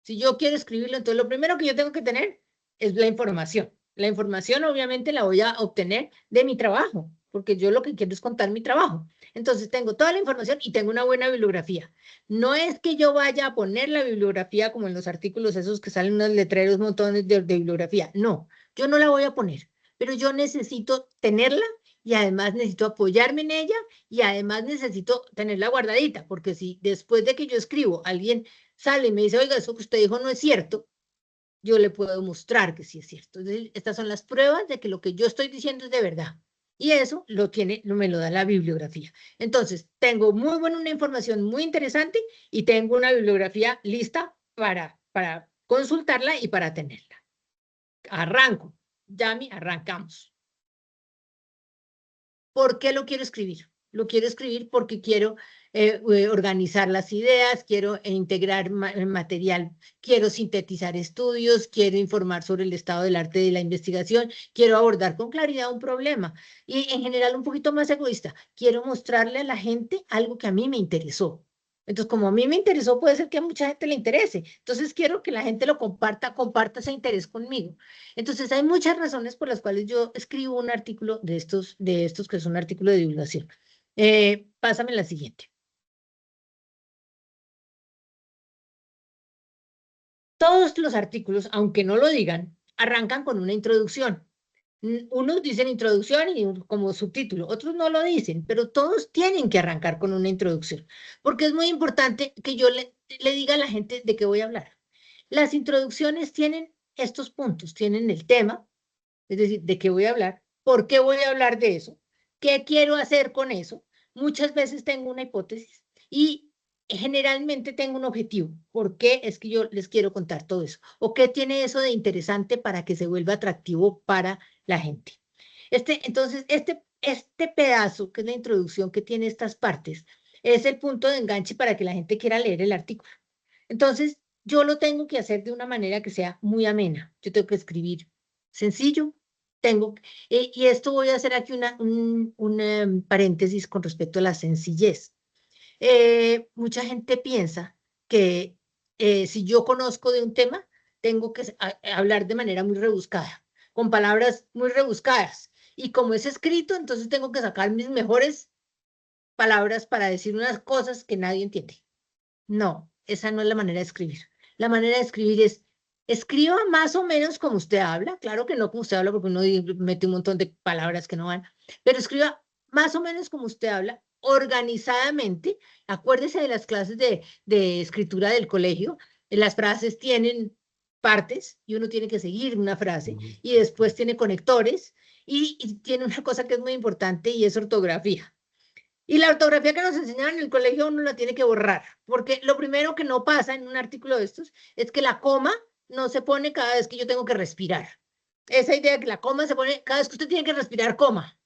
A: Si yo quiero escribirlo, entonces lo primero que yo tengo que tener es la información. La información obviamente la voy a obtener de mi trabajo, porque yo lo que quiero es contar mi trabajo. Entonces tengo toda la información y tengo una buena bibliografía. No es que yo vaya a poner la bibliografía como en los artículos esos que salen unos letreros, montones de bibliografía. No, yo no la voy a poner, pero yo necesito tenerla y además necesito apoyarme en ella y además necesito tenerla guardadita, porque si después de que yo escribo alguien sale y me dice, oiga, eso que usted dijo no es cierto, yo le puedo mostrar que sí es cierto. Entonces, estas son las pruebas de que lo que yo estoy diciendo es de verdad. Y eso me lo da la bibliografía. Entonces, tengo muy buena una información muy interesante y tengo una bibliografía lista para consultarla y para tenerla. Arranco. Yami, arrancamos. ¿Por qué lo quiero escribir? Lo quiero escribir porque quiero organizar las ideas, quiero integrar material, quiero sintetizar estudios, quiero informar sobre el estado del arte de la investigación, quiero abordar con claridad un problema y en general un poquito más egoísta, quiero mostrarle a la gente algo que a mí me interesó. Entonces, como a mí me interesó, puede ser que a mucha gente le interese. Entonces, quiero que la gente lo comparta ese interés conmigo. Entonces, hay muchas razones por las cuales yo escribo un artículo de estos que es un artículo de divulgación. Pásame la siguiente. Todos los artículos, aunque no lo digan, arrancan con una introducción. Unos dicen introducción y como subtítulo, otros no lo dicen, pero todos tienen que arrancar con una introducción, porque es muy importante que yo le diga a la gente de qué voy a hablar. Las introducciones tienen estos puntos, tienen el tema, es decir, de qué voy a hablar, por qué voy a hablar de eso, qué quiero hacer con eso. Muchas veces tengo una hipótesis y generalmente tengo un objetivo. ¿Por qué es que yo les quiero contar todo eso? ¿O qué tiene eso de interesante para que se vuelva atractivo para la gente? Entonces, este pedazo, que es la introducción que tiene estas partes, es el punto de enganche para que la gente quiera leer el artículo. Entonces, yo lo tengo que hacer de una manera que sea muy amena. Yo tengo que escribir sencillo, y esto voy a hacer aquí un paréntesis con respecto a la sencillez. Mucha gente piensa que si yo conozco de un tema, tengo que hablar de manera muy rebuscada, con palabras muy rebuscadas. Y como es escrito, entonces tengo que sacar mis mejores palabras para decir unas cosas que nadie entiende. No, esa no es la manera de escribir. La manera de escribir es, escriba más o menos como usted habla, claro que no como usted habla porque uno mete un montón de palabras que no van, pero escriba más o menos como usted habla, organizadamente. Acuérdese de las clases de escritura del colegio, las frases tienen partes y uno tiene que seguir una frase y después tiene conectores y tiene una cosa que es muy importante y es ortografía. Y la ortografía que nos enseñaban en el colegio uno la tiene que borrar, porque lo primero que no pasa en un artículo de estos es que la coma no se pone cada vez que yo tengo que respirar. Esa idea de que la coma se pone cada vez que usted tiene que respirar, coma.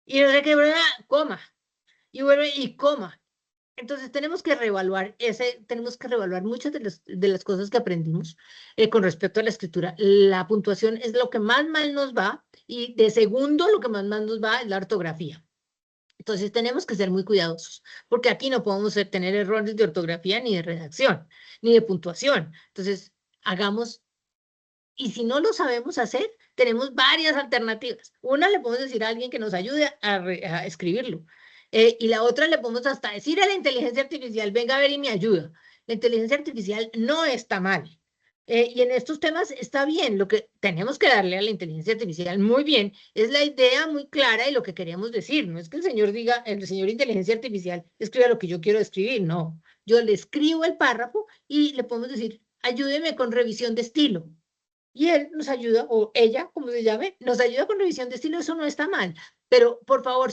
A: Y no sé qué, coma. Y vuelve y coma. Entonces tenemos que reevaluar muchas de las cosas que aprendimos con respecto a la escritura. La puntuación es lo que más mal nos va y de segundo lo que más mal nos va es la ortografía. Entonces tenemos que ser muy cuidadosos, porque aquí no podemos tener errores de ortografía ni de redacción, ni de puntuación. Entonces, hagamos, y si no lo sabemos hacer, tenemos varias alternativas. Una le podemos decir a alguien que nos ayude a escribirlo, y la otra le podemos hasta decir a la inteligencia artificial, venga a ver y me ayuda. La inteligencia artificial no está mal. Y en estos temas está bien, lo que tenemos que darle a la inteligencia artificial muy bien es la idea muy clara de lo que queremos decir. No es que el señor diga, el señor inteligencia artificial escriba lo que yo quiero escribir, no. Yo le escribo el párrafo y le podemos decir, ayúdeme con revisión de estilo. Y él nos ayuda, o ella, como se llame, nos ayuda con revisión de estilo, eso no está mal. Pero por favor,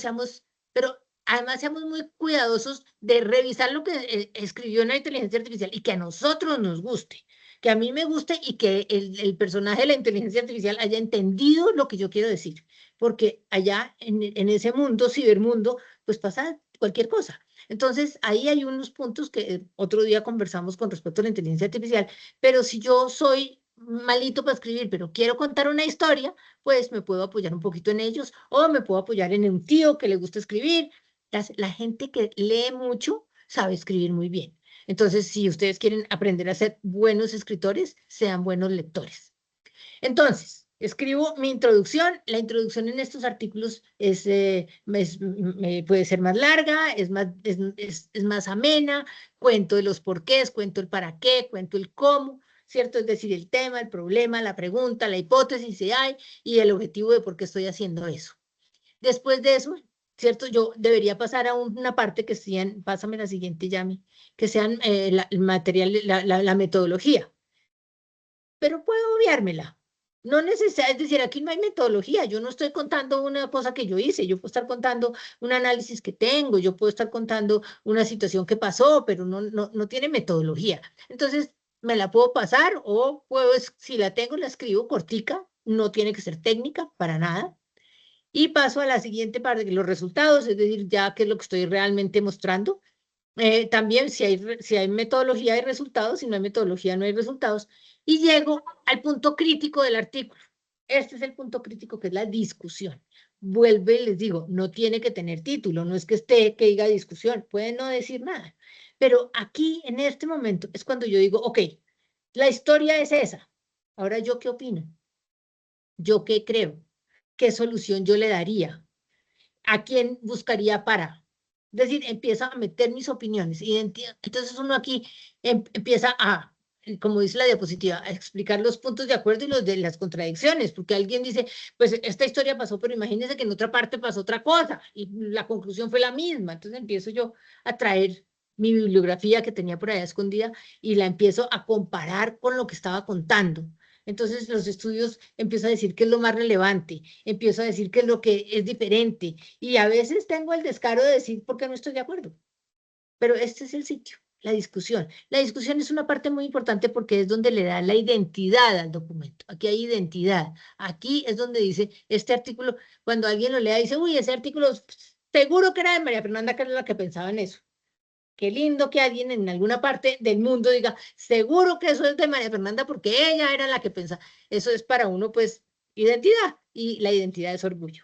A: pero además seamos muy cuidadosos de revisar lo que escribió una inteligencia artificial y que a nosotros nos guste, que a mí me guste y que el personaje de la inteligencia artificial haya entendido lo que yo quiero decir, porque allá en ese mundo, cibermundo, pues pasa cualquier cosa. Entonces, ahí hay unos puntos que otro día conversamos con respecto a la inteligencia artificial, pero si yo soy malito para escribir, pero quiero contar una historia, pues me puedo apoyar un poquito en ellos o me puedo apoyar en un tío que le gusta escribir. La gente que lee mucho sabe escribir muy bien. Entonces, si ustedes quieren aprender a ser buenos escritores, sean buenos lectores. Entonces, escribo mi introducción. La introducción en estos artículos puede ser más larga, es más amena, cuento de los porqués, cuento el para qué, cuento el cómo, ¿cierto? Es decir, el tema, el problema, la pregunta, la hipótesis si hay y el objetivo de por qué estoy haciendo eso. Después de eso, ¿cierto? Yo debería pasar a una parte que sean, pásame la siguiente, Yami, que sean el material, la metodología. Pero puedo obviármela. No necesita, es decir, aquí no hay metodología. Yo no estoy contando una cosa que yo hice. Yo puedo estar contando un análisis que tengo. Yo puedo estar contando una situación que pasó, pero no tiene metodología. Entonces, me la puedo pasar o puedo, si la tengo, la escribo cortica. No tiene que ser técnica para nada. Y paso a la siguiente parte, los resultados, es decir, ya qué es lo que estoy realmente mostrando. También si hay metodología hay resultados, si no hay metodología no hay resultados. Y llego al punto crítico del artículo. Este es el punto crítico que es la discusión. Vuelve y les digo, no tiene que tener título, no es que esté que diga discusión, puede no decir nada. Pero aquí, en este momento, es cuando yo digo, ok, la historia es esa. Ahora, ¿yo qué opino? ¿Yo qué creo? ¿Qué solución yo le daría? ¿A quién buscaría para? Es decir, empiezo a meter mis opiniones. Entonces uno aquí empieza a, como dice la diapositiva, a explicar los puntos de acuerdo y los de las contradicciones, porque alguien dice, pues esta historia pasó, pero imagínense que en otra parte pasó otra cosa y la conclusión fue la misma. Entonces empiezo yo a traer mi bibliografía que tenía por allá escondida y la empiezo a comparar con lo que estaba contando. Entonces los estudios empiezo a decir qué es lo más relevante, empiezo a decir qué es lo que es diferente y a veces tengo el descaro de decir por qué no estoy de acuerdo. Pero este es el sitio, la discusión. La discusión es una parte muy importante porque es donde le da la identidad al documento. Aquí hay identidad. Aquí es donde dice este artículo, cuando alguien lo lea dice, uy, ese artículo seguro que era de María Fernanda, que era la que pensaba en eso. Qué lindo que alguien en alguna parte del mundo diga, seguro que eso es de María Fernanda porque ella era la que pensaba. Eso es para uno, pues, identidad y la identidad es orgullo.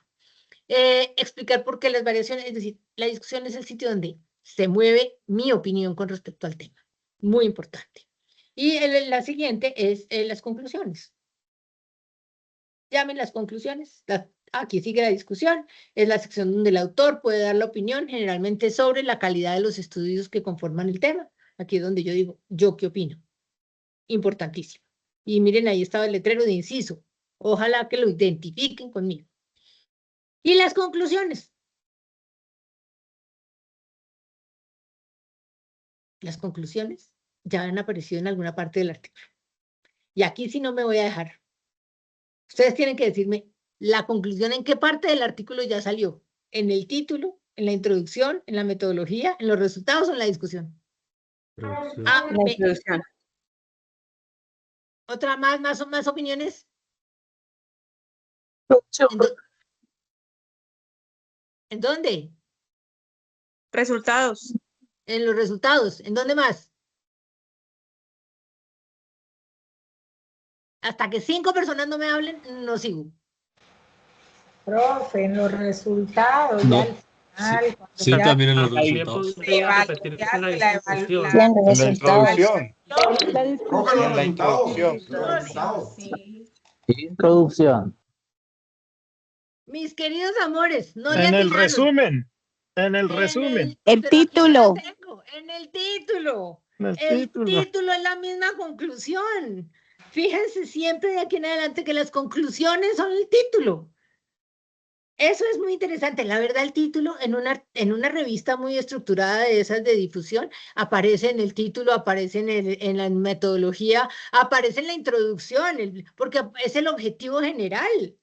A: Explicar por qué las variaciones, es decir, la discusión es el sitio donde se mueve mi opinión con respecto al tema. Muy importante. Y la siguiente es las conclusiones. Llamen las conclusiones. Aquí sigue la discusión. Es la sección donde el autor puede dar la opinión, generalmente sobre la calidad de los estudios que conforman el tema. Aquí es donde yo digo, ¿yo qué opino? Importantísimo. Y miren, ahí estaba el letrero de inciso. Ojalá que lo identifiquen conmigo. Y las conclusiones. Las conclusiones ya han aparecido en alguna parte del artículo. Y aquí sí no me voy a dejar. Ustedes tienen que decirme la conclusión en qué parte del artículo ya salió. ¿En el título, en la introducción, en la metodología, en los resultados o en la discusión?
B: Producción.
A: Ah,
G: La introducción.
A: ¿Otra más opiniones? ¿En dónde?
E: Resultados.
A: En los resultados. ¿En dónde más? Hasta que 5 personas no me hablen, no sigo.
F: Profe, en los resultados,
H: No,
F: ya al final, cuando
H: sí,
F: ya
H: también en los
B: También
H: resultados.
B: podría repetirse en la discusión.
G: Sí, en los
D: En la
G: resultados.
D: introducción.
E: La discusión.
D: En la introducción.
I: Introducción.
A: Mis queridos amores, no le
D: En el
A: atinaron.
D: resumen. En el resumen.
E: El
A: pero aquí
E: título.
A: la tengo, en el título.
D: En el
A: El
D: título.
A: título es la misma conclusión. Fíjense siempre de aquí en adelante que las conclusiones son el título. Eso es muy interesante. La verdad, el título en una revista muy estructurada de esas de difusión, aparece en el título, aparece en la metodología, aparece en la introducción, porque es el objetivo general.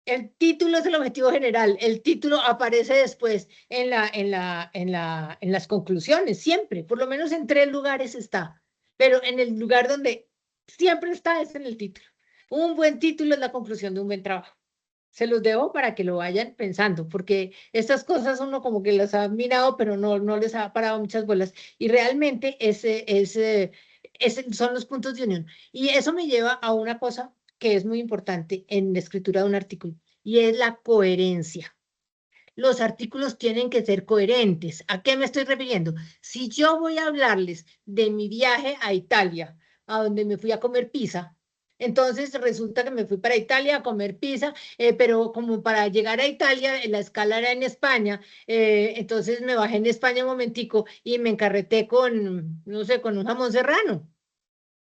A: El título es el objetivo general. El título aparece después en las conclusiones, siempre. Por lo menos en 3 lugares está. Pero en el lugar donde siempre está es en el título. Un buen título es la conclusión de un buen trabajo. Se los debo para que lo vayan pensando, porque estas cosas uno como que las ha mirado, pero no les ha parado muchas bolas. Y realmente ese son los puntos de unión. Y eso me lleva a una cosa que es muy importante en la escritura de un artículo, y es la coherencia. Los artículos tienen que ser coherentes. ¿A qué me estoy refiriendo? Si yo voy a hablarles de mi viaje a Italia, a donde me fui a comer pizza, entonces resulta que me fui para Italia a comer pizza, pero como para llegar a Italia, la escala era en España, entonces me bajé en España un momentico y me encarreté con, no sé, con un jamón serrano.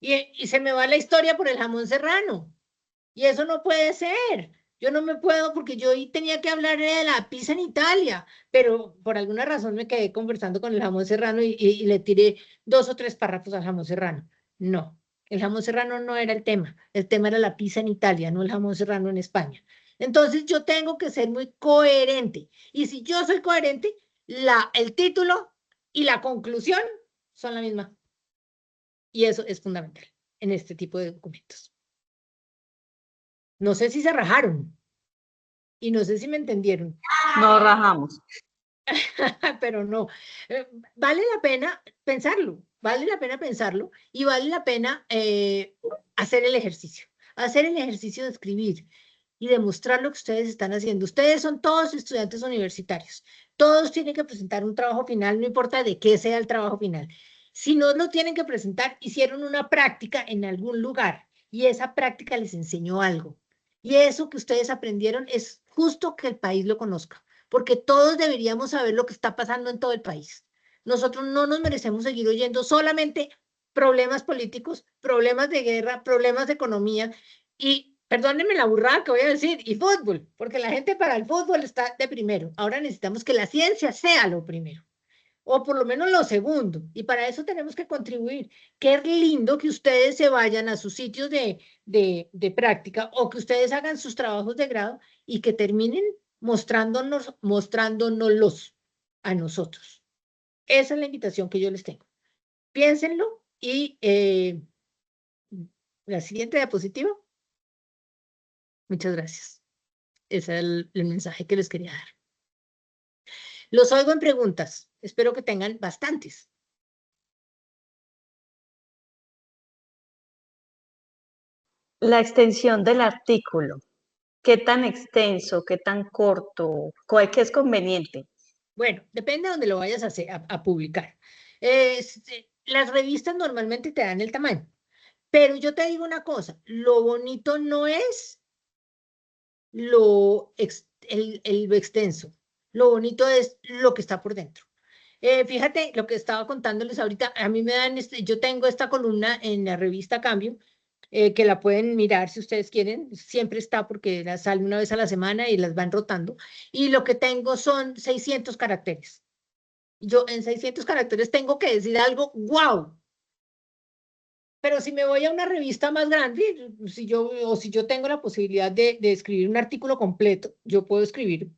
A: Y se me va la historia por el jamón serrano. Y eso no puede ser. Yo no me puedo, porque yo tenía que hablar de la pizza en Italia, pero por alguna razón me quedé conversando con el jamón serrano y le tiré 2 o 3 párrafos al jamón serrano. No, el jamón serrano no era el tema era la pizza en Italia, no el jamón serrano en España. Entonces yo tengo que ser muy coherente. Y si yo soy coherente, el título y la conclusión son la misma. Y eso es fundamental en este tipo de documentos. No sé si se rajaron y no sé si me entendieron,
G: No rajamos.
A: pero no. Vale la pena pensarlo, vale la pena pensarlo y vale la pena hacer el ejercicio de escribir y demostrar lo que ustedes están haciendo. Ustedes son todos estudiantes universitarios. Todos tienen que presentar un trabajo final, no importa de qué sea el trabajo final. Si no lo tienen que presentar, hicieron una práctica en algún lugar y esa práctica les enseñó algo. Y eso que ustedes aprendieron es justo que el país lo conozca, porque todos deberíamos saber lo que está pasando en todo el país. Nosotros no nos merecemos seguir oyendo solamente problemas políticos, problemas de guerra, problemas de economía y, perdónenme la burrada que voy a decir, y fútbol, porque la gente para el fútbol está de primero. Ahora necesitamos que la ciencia sea lo primero, o por lo menos lo segundo, y para eso tenemos que contribuir. Qué lindo que ustedes se vayan a sus sitios de práctica o que ustedes hagan sus trabajos de grado y que terminen mostrándonoslos a nosotros. Esa es la invitación que yo les tengo. Piénsenlo y la siguiente diapositiva. Muchas gracias. Ese es el mensaje que les quería dar. Los oigo en preguntas. Espero que tengan bastantes.
G: La extensión del artículo. ¿Qué tan extenso, qué tan corto, cuál que es conveniente?
A: Bueno, depende de donde lo vayas a, hacer, a publicar. Las revistas normalmente te dan el tamaño, pero yo te digo una cosa, lo bonito no es lo extenso, lo bonito es lo que está por dentro. Fíjate lo que estaba contándoles ahorita, a mí me dan, yo tengo esta columna en la revista Cambio, que la pueden mirar si ustedes quieren, siempre está porque la sale una vez a la semana y las van rotando, y lo que tengo son 600 caracteres. Yo en 600 caracteres tengo que decir algo, wow. Pero si me voy a una revista más grande, si yo tengo la posibilidad de escribir un artículo completo, yo puedo escribir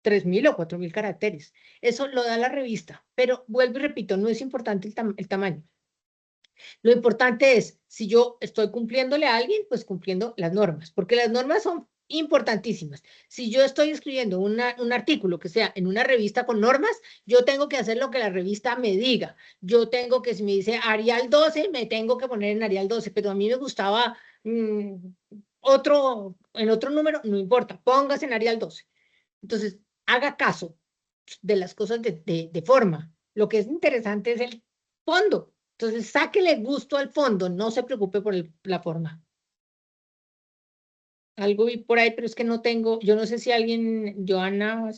A: 3.000 o 4.000 caracteres. Eso lo da la revista, pero vuelvo y repito, no es importante el tamaño. Lo importante es, si yo estoy cumpliéndole a alguien, pues cumpliendo las normas, porque las normas son importantísimas. Si yo estoy escribiendo un artículo que sea en una revista con normas, yo tengo que hacer lo que la revista me diga. Yo tengo que, si me dice Arial 12, me tengo que poner en Arial 12, pero a mí me gustaba en otro número, no importa, póngase en Arial 12. Entonces, haga caso de las cosas de forma. Lo que es interesante es el fondo. Entonces, sáquele gusto al fondo, no se preocupe por la forma. Algo vi por ahí, pero es que no tengo, yo no sé si alguien, Joana,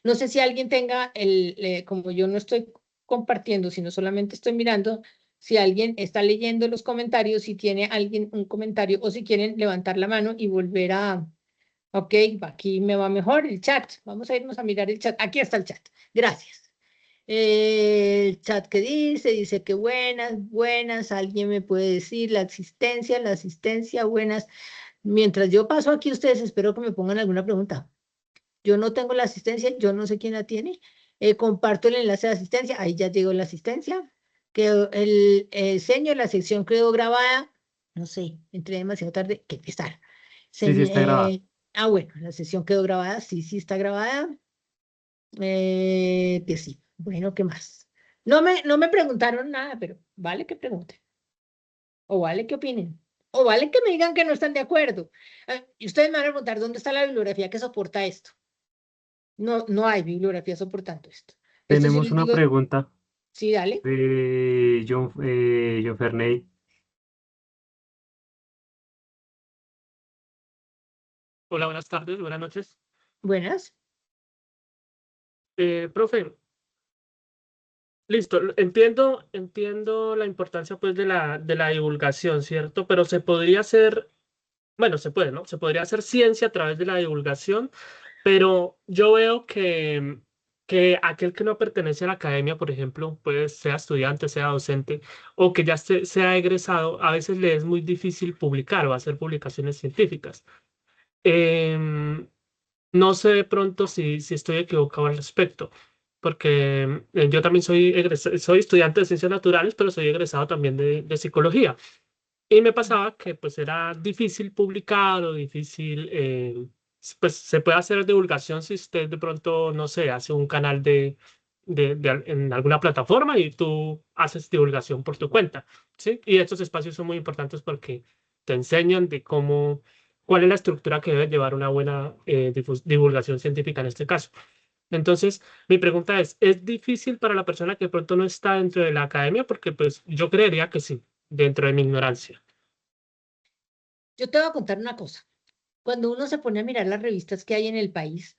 A: no sé si alguien tenga como yo no estoy compartiendo, sino solamente estoy mirando, si alguien está leyendo los comentarios, si tiene alguien un comentario, o si quieren levantar la mano y volver a, ok, aquí me va mejor el chat, vamos a irnos a mirar el chat, aquí está el chat, gracias. El chat que dice que buenas, alguien me puede decir la asistencia, buenas. Mientras yo paso aquí, ustedes espero que me pongan alguna pregunta. Yo no tengo la asistencia, yo no sé quién la tiene. Comparto el enlace de asistencia, ahí ya llegó la asistencia. Quedó el señor, la sección quedó grabada. No sé, entré demasiado tarde, que empezar.
B: Sí, está grabado.
A: Bueno, la sesión quedó grabada, sí está grabada. Pues sí. Bueno, ¿qué más? No me preguntaron nada, pero vale que pregunten. O vale que opinen. O vale que me digan que no están de acuerdo. Y ustedes me van a preguntar dónde está la bibliografía que soporta esto. No hay bibliografía soportando esto. Esto sí
B: Tenemos
A: les
B: una
A: digo,
B: pregunta
A: sí, dale.
B: de John Ferney.
H: Hola, buenas tardes, buenas noches.
A: Buenas.
H: Profe, listo, entiendo la importancia pues de la divulgación, ¿cierto? Pero se podría hacer, bueno, se puede, ¿no? Se podría hacer ciencia a través de la divulgación, pero yo veo que aquel que no pertenece a la academia, por ejemplo, pues sea estudiante, sea docente, o que ya sea egresado, a veces le es muy difícil publicar o hacer publicaciones científicas. Em, No sé de pronto si estoy equivocado al respecto, porque yo también soy estudiante de ciencias naturales, pero soy egresado también de psicología. Y me pasaba que pues era difícil publicar o difícil, pues se puede hacer divulgación si usted de pronto, no sé, hace un canal en alguna plataforma y tú haces divulgación por tu cuenta, ¿sí? Y estos espacios son muy importantes porque te enseñan de cuál es la estructura que debe llevar una buena divulgación científica en este caso. Entonces, mi pregunta ¿es difícil para la persona que de pronto no está dentro de la academia? Porque pues yo creería que sí, dentro de mi ignorancia.
A: Yo te voy a contar una cosa. Cuando uno se pone a mirar las revistas que hay en el país,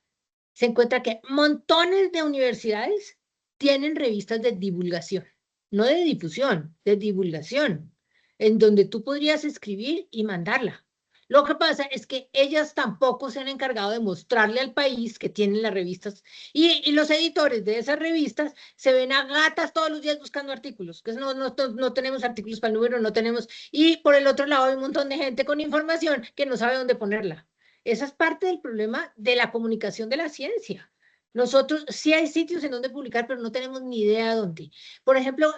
A: se encuentra que montones de universidades tienen revistas de divulgación, no de difusión, de divulgación, en donde tú podrías escribir y mandarla. Lo que pasa es que ellas tampoco se han encargado de mostrarle al país que tienen las revistas y los editores de esas revistas se ven a gatas todos los días buscando artículos, que no tenemos artículos para el número, no tenemos, y por el otro lado hay un montón de gente con información que no sabe dónde ponerla. Esa es parte del problema de la comunicación de la ciencia. Nosotros sí hay sitios en donde publicar, pero no tenemos ni idea dónde. Por ejemplo,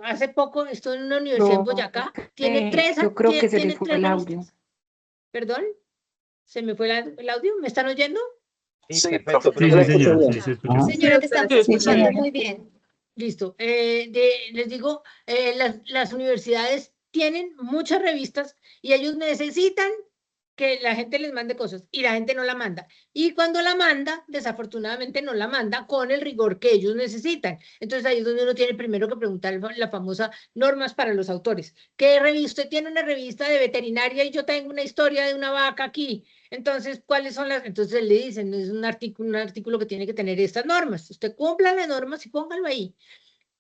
A: hace poco estuve en una universidad en Boyacá, tiene
I: Yo creo que se le
A: tiene
I: fue
A: tres
I: el audio.
A: revistas. ¿Perdón? ¿Se me fue el audio? ¿Me están oyendo?
B: Sí, señor, sí, se escucha.
E: Señora, te estamos
H: Sí,
E: escuchando
C: señora.
E: muy bien.
A: Listo. Les digo, las universidades tienen muchas revistas y ellos necesitan que la gente les mande cosas y la gente no la manda. Y cuando la manda, desafortunadamente no la manda con el rigor que ellos necesitan. Entonces ahí es donde uno tiene primero que preguntar la famosa normas para los autores. ¿Qué revista? Usted tiene una revista de veterinaria y yo tengo una historia de una vaca aquí. Entonces, ¿cuáles son las? Entonces le dicen, es un artículo que tiene que tener estas normas. Usted cumpla las normas y póngalo ahí.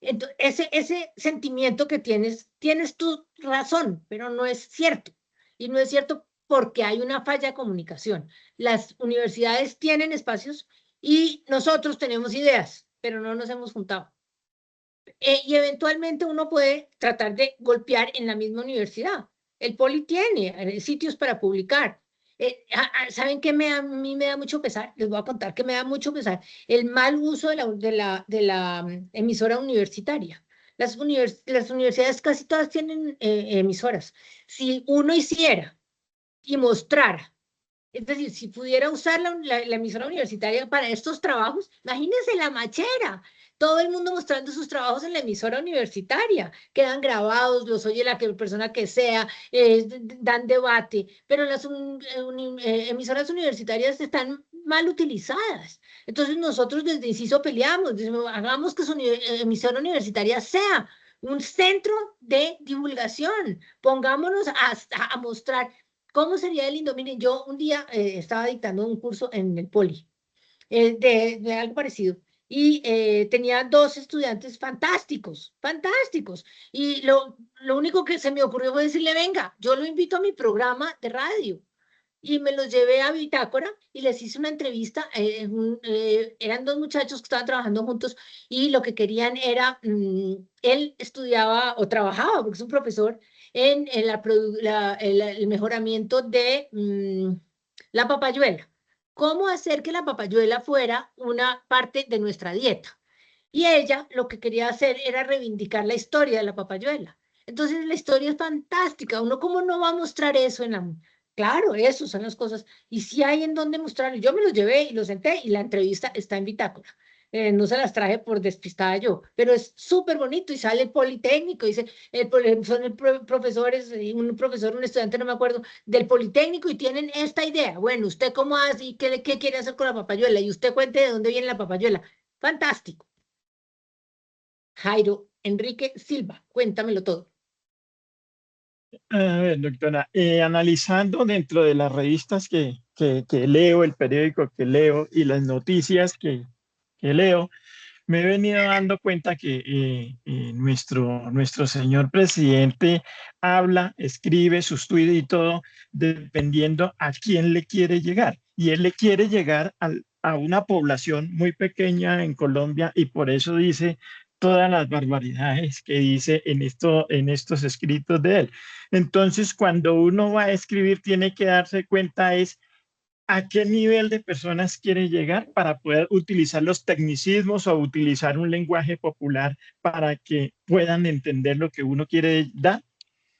A: Entonces, ese sentimiento que tienes tu razón, pero no es cierto. Y no es cierto porque hay una falla de comunicación. Las universidades tienen espacios y nosotros tenemos ideas, pero no nos hemos juntado. Y eventualmente uno puede tratar de golpear en la misma universidad. El Poli tiene sitios para publicar. ¿Saben qué a mí me da mucho pesar? Les voy a contar que me da mucho pesar el mal uso de la emisora universitaria. Las universidades casi todas tienen emisoras. Si uno hiciera y mostrara, es decir, si pudiera usar la emisora universitaria para estos trabajos, imagínense la machera. Todo el mundo mostrando sus trabajos en la emisora universitaria. Quedan grabados, los oye la persona que sea, dan debate, pero las emisoras universitarias están mal utilizadas. Entonces nosotros desde Inciso peleamos, decimos, hagamos que su emisora universitaria sea un centro de divulgación. Pongámonos a mostrar. ¿Cómo sería lindo? Miren, yo un día estaba dictando un curso en el Poli de algo parecido y tenía dos estudiantes fantásticos, fantásticos. Y lo único que se me ocurrió fue decirle, venga, yo lo invito a mi programa de radio. Y me los llevé a Bitácora y les hice una entrevista. Eran dos muchachos que estaban trabajando juntos y lo que querían era, él estudiaba o trabajaba, porque es un profesor, en el mejoramiento de la papayuela. ¿Cómo hacer que la papayuela fuera una parte de nuestra dieta? Y ella lo que quería hacer era reivindicar la historia de la papayuela. Entonces la historia es fantástica. Uno cómo no va a mostrar eso en la... Claro, eso son las cosas. Y si hay en dónde mostrarlo. Yo me los llevé y los senté y la entrevista está en Bitácora. No se las traje por despistada yo, pero es súper bonito y sale el Politécnico, dice, son profesores, un profesor, un estudiante, no me acuerdo, del Politécnico y tienen esta idea. Bueno, ¿usted cómo hace y qué quiere hacer con la papayuela? Y usted cuente de dónde viene la papayuela. Fantástico. Jairo Enrique Silva, cuéntamelo todo.
D: A ver, doctora, analizando dentro de las revistas que leo, el periódico que leo y las noticias que leo, me he venido dando cuenta que nuestro señor presidente habla, escribe sus tweets y todo, dependiendo a quién le quiere llegar. Y él le quiere llegar a una población muy pequeña en Colombia y por eso dice todas las barbaridades que dice en estos escritos de él. Entonces, cuando uno va a escribir, tiene que darse cuenta a qué nivel de personas quiere llegar para poder utilizar los tecnicismos o utilizar un lenguaje popular para que puedan entender lo que uno quiere dar.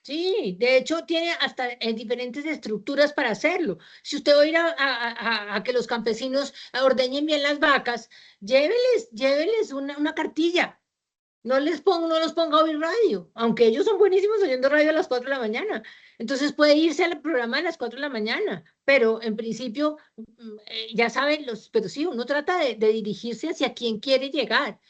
A: Sí, de hecho tiene hasta diferentes estructuras para hacerlo. Si usted va a ir a que los campesinos ordeñen bien las vacas, lléveles una cartilla. No los ponga a oír radio, aunque ellos son buenísimos oyendo radio a las 4 de la mañana. Entonces puede irse al programa a las 4 de la mañana, pero en principio, ya saben, pero sí, uno trata de dirigirse hacia quien quiere llegar.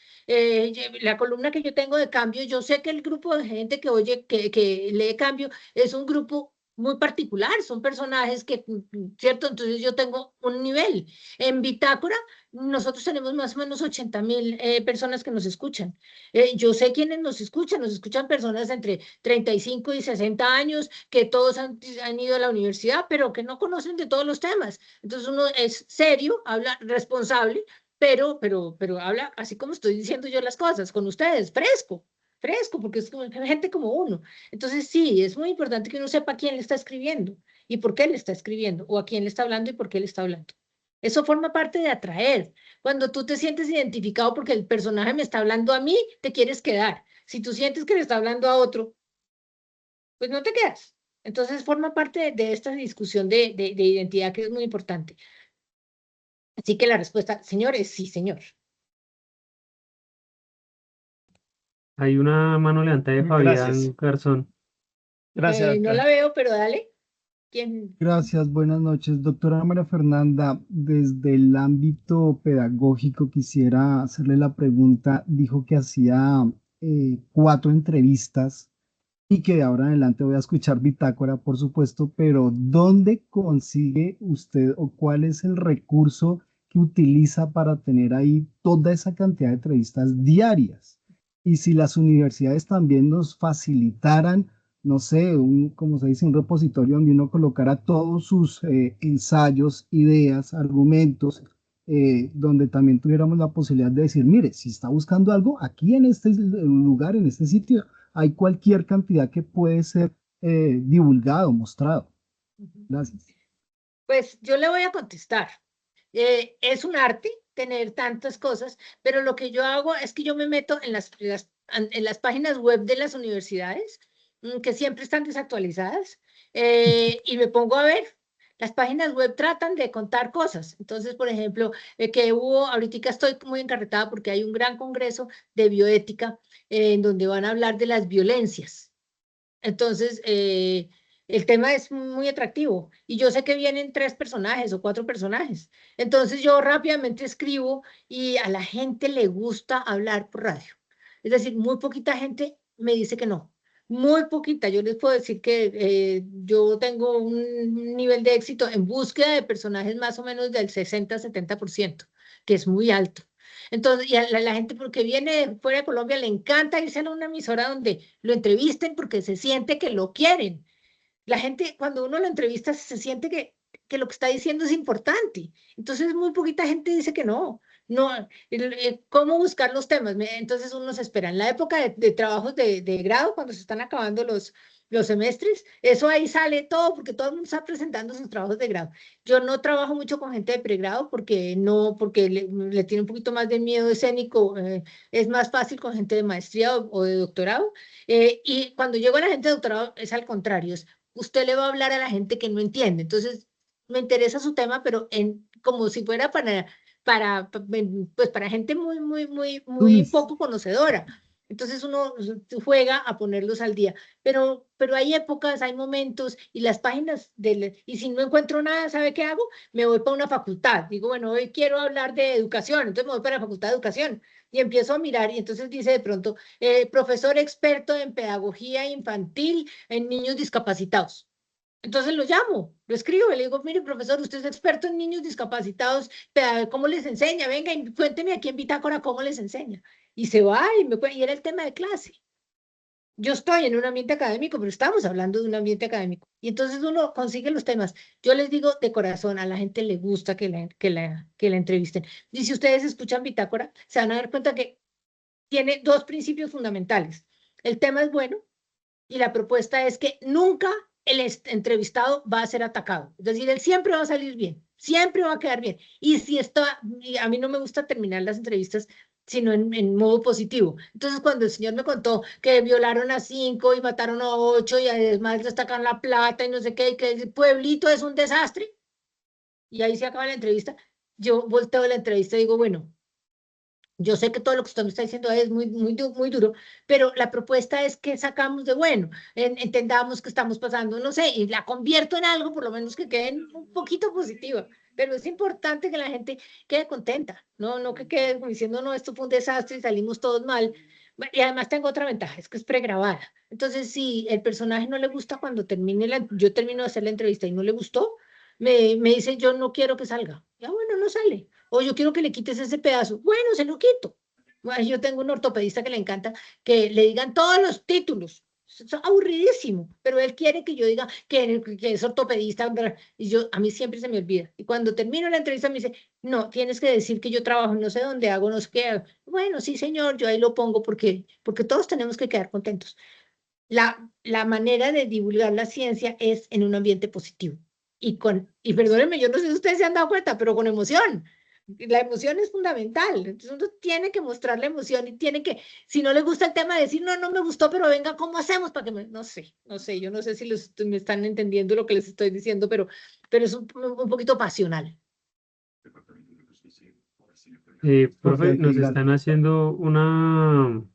A: La columna que yo tengo de Cambio, yo sé que el grupo de gente que oye, que lee Cambio, es un grupo muy particular, son personajes que, ¿cierto? Entonces yo tengo un nivel. En Bitácora, nosotros tenemos más o menos 80.000 personas que nos escuchan. Yo sé quiénes nos escuchan personas entre 35 y 60 años, que todos han ido a la universidad, pero que no conocen de todos los temas. Entonces uno es serio, habla responsable, pero habla así como estoy diciendo yo las cosas, con ustedes, fresco, porque es gente como uno. Entonces sí, es muy importante que uno sepa quién le está escribiendo y por qué le está escribiendo, o a quién le está hablando y por qué le está hablando. Eso forma parte de atraer. Cuando tú te sientes identificado porque el personaje me está hablando a mí, te quieres quedar. Si tú sientes que le está hablando a otro, pues no te quedas. Entonces forma parte de esta discusión de identidad que es muy importante. Así que la respuesta, señor, es sí, señor.
B: Hay una mano levantada de
D: Gracias.
B: Fabián Garzón.
D: Gracias,
A: No la
D: doctora.
A: veo, pero dale. ¿Quién?
I: Gracias, buenas noches. Doctora María Fernanda, desde el ámbito pedagógico quisiera hacerle la pregunta. Dijo que hacía 4 entrevistas y que de ahora en adelante voy a escuchar Bitácora, por supuesto, pero ¿dónde consigue usted o cuál es el recurso que utiliza para tener ahí toda esa cantidad de entrevistas diarias? Y si las universidades también nos facilitaran, no sé, como se dice, un repositorio donde uno colocara todos sus ensayos, ideas, argumentos, donde también tuviéramos la posibilidad de decir, mire, si está buscando algo, aquí en este lugar, en este sitio, hay cualquier cantidad que puede ser divulgado, mostrado. Gracias.
A: Pues yo le voy a contestar. Es un arte tener tantas cosas, pero lo que yo hago es que yo me meto en las páginas web de las universidades, que siempre están desactualizadas, y me pongo a ver. Las páginas web tratan de contar cosas. Entonces, por ejemplo, que ahorita estoy muy encarretada porque hay un gran congreso de bioética en donde van a hablar de las violencias. Entonces, el tema es muy atractivo y yo sé que vienen 3 personajes o 4 personajes. Entonces yo rápidamente escribo y a la gente le gusta hablar por radio. Es decir, muy poquita gente me dice que no. Muy poquita. Yo les puedo decir que yo tengo un nivel de éxito en búsqueda de personajes más o menos del 60-70%, que es muy alto. Entonces, y a la gente porque viene de fuera de Colombia le encanta irse a una emisora donde lo entrevisten porque se siente que lo quieren. La gente, cuando uno lo entrevista, se siente que lo que está diciendo es importante. Entonces, muy poquita gente dice que no. No, ¿cómo buscar los temas? Entonces uno se espera. En la época de trabajos de grado, cuando se están acabando los semestres, eso ahí sale todo, porque todo el mundo está presentando sus trabajos de grado. Yo no trabajo mucho con gente de pregrado porque no, porque le tiene un poquito más de miedo escénico. Es más fácil con gente de maestría o de doctorado. Y cuando llego a la gente de doctorado es al contrario, usted le va a hablar a la gente que no entiende. Entonces, me interesa su tema, pero como si fuera pues para gente muy
I: Lunes.
A: poco conocedora. Entonces uno juega a ponerlos al día. Pero hay épocas, hay momentos y las páginas y si no encuentro nada, ¿sabe qué hago? Me voy para una facultad. Digo, bueno, hoy quiero hablar de educación, entonces me voy para la facultad de educación y empiezo a mirar y entonces dice de pronto, profesor experto en pedagogía infantil en niños discapacitados. Entonces lo llamo, lo escribo y le digo, mire, profesor, usted es experto en niños discapacitados, ¿cómo les enseña? Venga, y cuénteme aquí en Bitácora cómo les enseña. Y se va y era el tema de clase. Yo estoy en un ambiente académico, pero estamos hablando de un ambiente académico. Y entonces uno consigue los temas. Yo les digo de corazón, a la gente le gusta que la entrevisten. Y si ustedes escuchan Bitácora, se van a dar cuenta que tiene 2 principios fundamentales. El tema es bueno, y la propuesta es que nunca el entrevistado va a ser atacado. Es decir, él siempre va a salir bien, siempre va a quedar bien. Y si está, y a mí no me gusta terminar las entrevistas sino en modo positivo. Entonces, cuando el señor me contó que violaron a 5 y mataron a 8 y además destacan la plata y no sé qué, y que el pueblito es un desastre, y ahí se acaba la entrevista, yo volteo la entrevista y digo, bueno, Yo sé que todo lo que usted me está diciendo es muy duro, pero la propuesta es que sacamos de bueno, entendamos que estamos pasando, no sé, y la convierto en algo, por lo menos que quede un poquito positiva. Pero es importante que la gente quede contenta, no que quede diciendo, no, esto fue un desastre y salimos todos mal. Y además tengo otra ventaja, es que es pregrabada. Entonces, si el personaje no le gusta cuando yo termino de hacer la entrevista y no le gustó, me dice, yo no quiero que salga. Ya bueno, no sale. O yo quiero que le quites ese pedazo. Bueno, se lo quito. Bueno, yo tengo un ortopedista que le encanta que le digan todos los títulos. Es aburridísimo, pero él quiere que yo diga que es ortopedista, y a mí siempre se me olvida. Y cuando termino la entrevista me dice, no, tienes que decir que yo trabajo no sé dónde, hago no sé qué. Bueno, sí, señor, yo ahí lo pongo porque todos tenemos que quedar contentos. La manera de divulgar la ciencia es en un ambiente positivo. Y perdónenme, yo no sé si ustedes se han dado cuenta, pero con emoción. La emoción es fundamental. Entonces uno tiene que mostrar la emoción y tiene que, si no le gusta el tema, decir, no, no me gustó, pero venga, ¿cómo hacemos para que no sé, yo no sé si me están entendiendo lo que les estoy diciendo, pero es un poquito pasional.
B: Profe,
I: Ok,
B: nos
I: gracias.
B: están haciendo una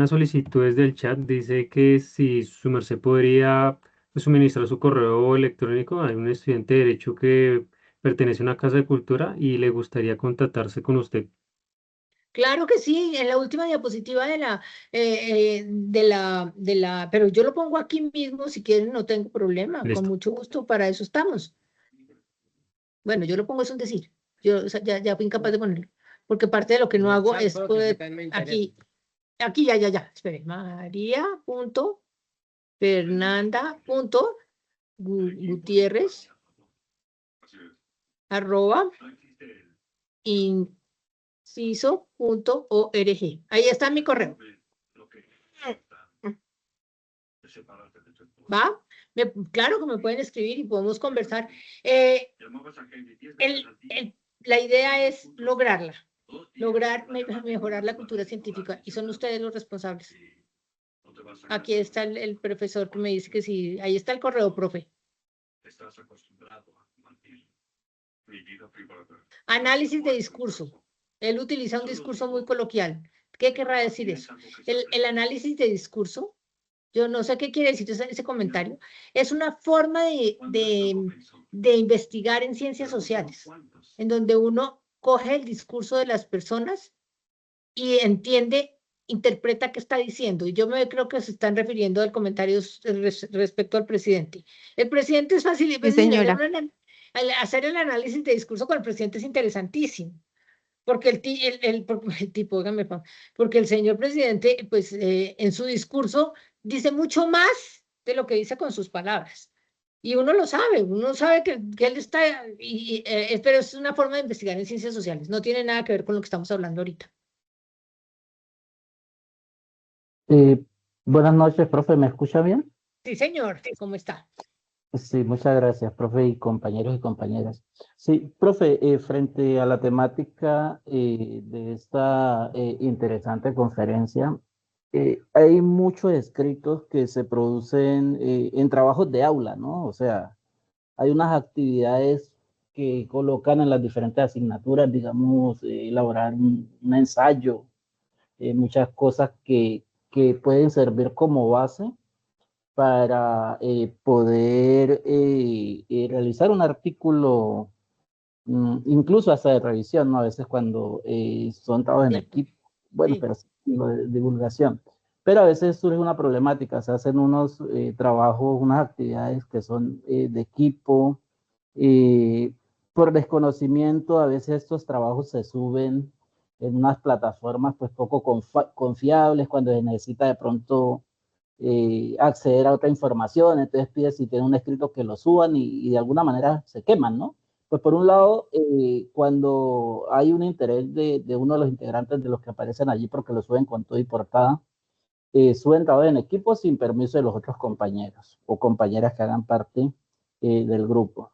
B: solicitud desde el chat. Dice que si su merced podría pues, suministrar su correo electrónico. Hay un estudiante de Derecho que pertenece a una casa de cultura y le gustaría contactarse con usted.
A: Claro que sí, en la última diapositiva pero yo lo pongo aquí mismo, si quieren, no tengo problema, con
B: Listo.
A: mucho gusto, para eso estamos. Bueno, yo lo pongo, es un decir, yo o sea, ya fui incapaz de ponerlo, porque parte de lo que no hago es poder, aquí, ya, espere, María.Fernanda.Gutierrez arroba inciso.org. Ahí está mi correo. ¿Va? Claro que me pueden escribir y podemos conversar. La idea es lograr mejorar la cultura científica y son ustedes los responsables. Aquí está el profesor que me dice que sí, ahí está el correo, profe. Análisis de discurso. Él utiliza un discurso muy coloquial. ¿Qué querrá decir eso? El análisis de discurso, yo no sé qué quiere decir ese comentario, es una forma de investigar en ciencias sociales, en donde uno coge el discurso de las personas y interpreta qué está diciendo. Y yo creo que se están refiriendo al comentario respecto al presidente. El presidente es fácil,
E: Sí, señora.
A: hacer el análisis de discurso con el presidente es interesantísimo. Porque el tipo, porque el señor presidente, pues en su discurso dice mucho más de lo que dice con sus palabras. Y uno sabe que él está, pero es una forma de investigar en ciencias sociales, no tiene nada que ver con lo que estamos hablando ahorita.
J: Eh, Buenas noches, profe, ¿me escucha bien?
A: Sí, señor, ¿cómo está?
J: Sí, muchas gracias, profe y compañeros y compañeras. Sí, profe, frente a la temática de esta interesante conferencia, hay muchos escritos que se producen en trabajos de aula, ¿no? O sea, hay unas actividades que colocan en las diferentes asignaturas, digamos, elaborar un ensayo, muchas cosas que pueden servir como base para poder realizar un artículo, incluso hasta de revisión, ¿no? A veces cuando son trabajos en
A: Cierto.
J: equipo, bueno,
A: Sí.
J: pero sí, de divulgación. Pero a veces surge una problemática, se hacen unos trabajos, unas actividades que son de equipo, por desconocimiento, a veces estos trabajos se suben en unas plataformas pues poco confiables cuando se necesita de pronto acceder a otra información, entonces pide si tienen un escrito que lo suban y de alguna manera se queman, ¿no? Pues por un lado, cuando hay un interés de uno de los integrantes de los que aparecen allí porque lo suben con todo y portada, suben trabajo en equipo sin permiso de los otros compañeros o compañeras que hagan parte del grupo.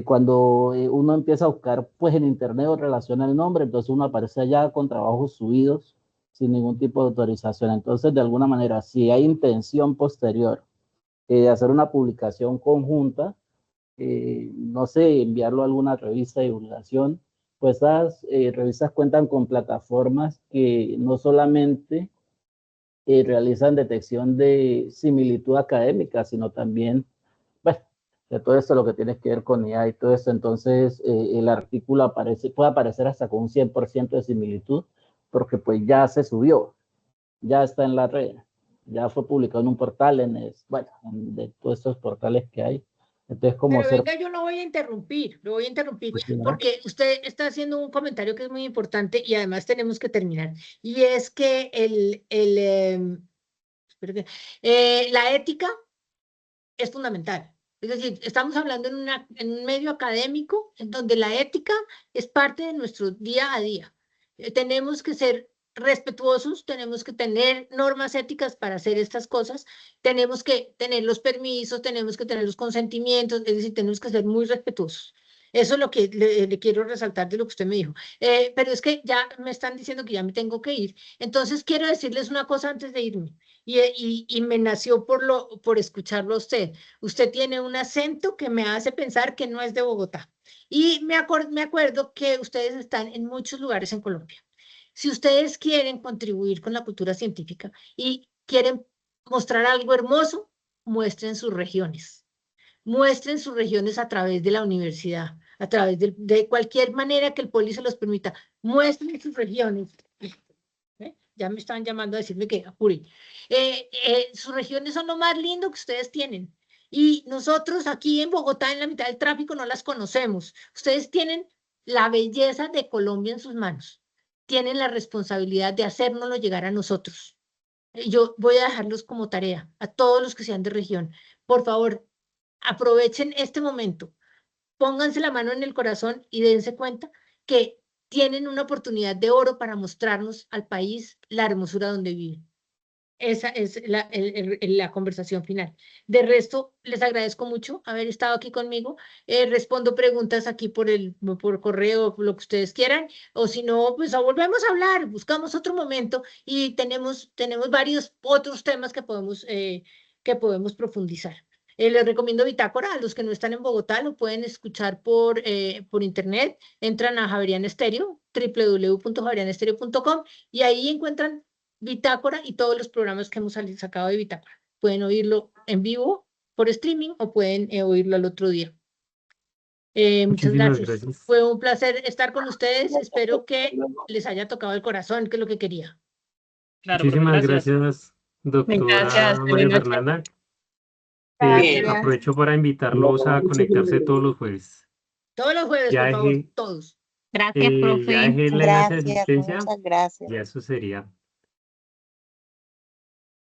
J: Cuando uno empieza a buscar pues en internet o relaciona el nombre, entonces uno aparece allá con trabajos subidos sin ningún tipo de autorización. Entonces, de alguna manera, si hay intención posterior de hacer una publicación conjunta, no sé, enviarlo a alguna revista de divulgación, pues esas revistas cuentan con plataformas que no solamente realizan detección de similitud académica, sino también, bueno, de todo esto lo que tiene que ver con IA y todo eso. Entonces, el artículo puede aparecer hasta con un 100% de similitud, porque pues ya se subió, ya está en la red, ya fue publicado en un portal, de todos estos portales que hay. Entonces, como
A: Pero venga, yo lo voy a interrumpir, porque usted está haciendo un comentario que es muy importante y además tenemos que terminar. Y es que la ética es fundamental. Es decir, estamos hablando en un medio académico en donde la ética es parte de nuestro día a día. Tenemos que ser respetuosos, tenemos que tener normas éticas para hacer estas cosas, tenemos que tener los permisos, tenemos que tener los consentimientos, es decir, tenemos que ser muy respetuosos. Eso es lo que le quiero resaltar de lo que usted me dijo. Pero es que ya me están diciendo que ya me tengo que ir. Entonces, quiero decirles una cosa antes de irme. Y me nació por escucharlo a usted. Usted tiene un acento que me hace pensar que no es de Bogotá. Y me acuerdo que ustedes están en muchos lugares en Colombia. Si ustedes quieren contribuir con la cultura científica y quieren mostrar algo hermoso, muestren sus regiones. Muestren sus regiones a través de la universidad, a través de cualquier manera que el poli se los permita. Muestren sus regiones. Ya me están llamando a decirme que apure. Sus regiones son lo más lindo que ustedes tienen. Y nosotros aquí en Bogotá, en la mitad del tráfico, no las conocemos. Ustedes tienen la belleza de Colombia en sus manos. Tienen la responsabilidad de hacérnoslo llegar a nosotros. Yo voy a dejarlos como tarea a todos los que sean de región. Por favor, aprovechen este momento. Pónganse la mano en el corazón y dense cuenta que tienen una oportunidad de oro para mostrarnos al país la hermosura donde viven. Esa es la conversación final. De resto, les agradezco mucho haber estado aquí conmigo. Respondo preguntas aquí por correo, lo que ustedes quieran, o si no, pues volvemos a hablar, buscamos otro momento y tenemos varios otros temas que podemos profundizar. Les recomiendo Bitácora, a los que no están en Bogotá lo pueden escuchar por internet, entran a Javeriana Estéreo, www.javerianestereo.com y ahí encuentran Bitácora y todos los programas que hemos sacado de Bitácora. Pueden oírlo en vivo por streaming o pueden oírlo al otro día. Muchas
B: Muchísimas
A: gracias. Fue un placer estar con ustedes. Espero que les haya tocado el corazón, que es lo que quería.
H: Claro, profe,
B: Muchísimas
H: gracias.
B: gracias, doctora
C: Gracias,
B: María
C: buenas
B: Fernanda.
F: Gracias.
B: Aprovecho para invitarlos a conectarse todos los jueves.
A: Todos los jueves,
B: Ya
A: por favor,
B: dejé,
A: todos.
E: Gracias,
B: ya
E: profe.
B: dejé el enlace de
F: Gracias,
B: asistencia.
F: muchas gracias.
B: Ya eso sería.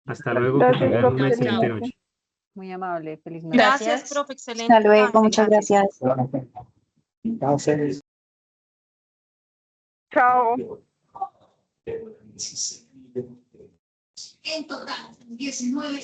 B: Hasta luego, que
K: Gracias,
B: tengan
K: profe,
B: una excelente
K: excelente.
B: noche.
C: Muy amable, feliz noche.
L: Gracias, profe, excelente.
F: Hasta luego,
L: clase,
F: muchas gracias.
K: Chao.
A: En total, 19.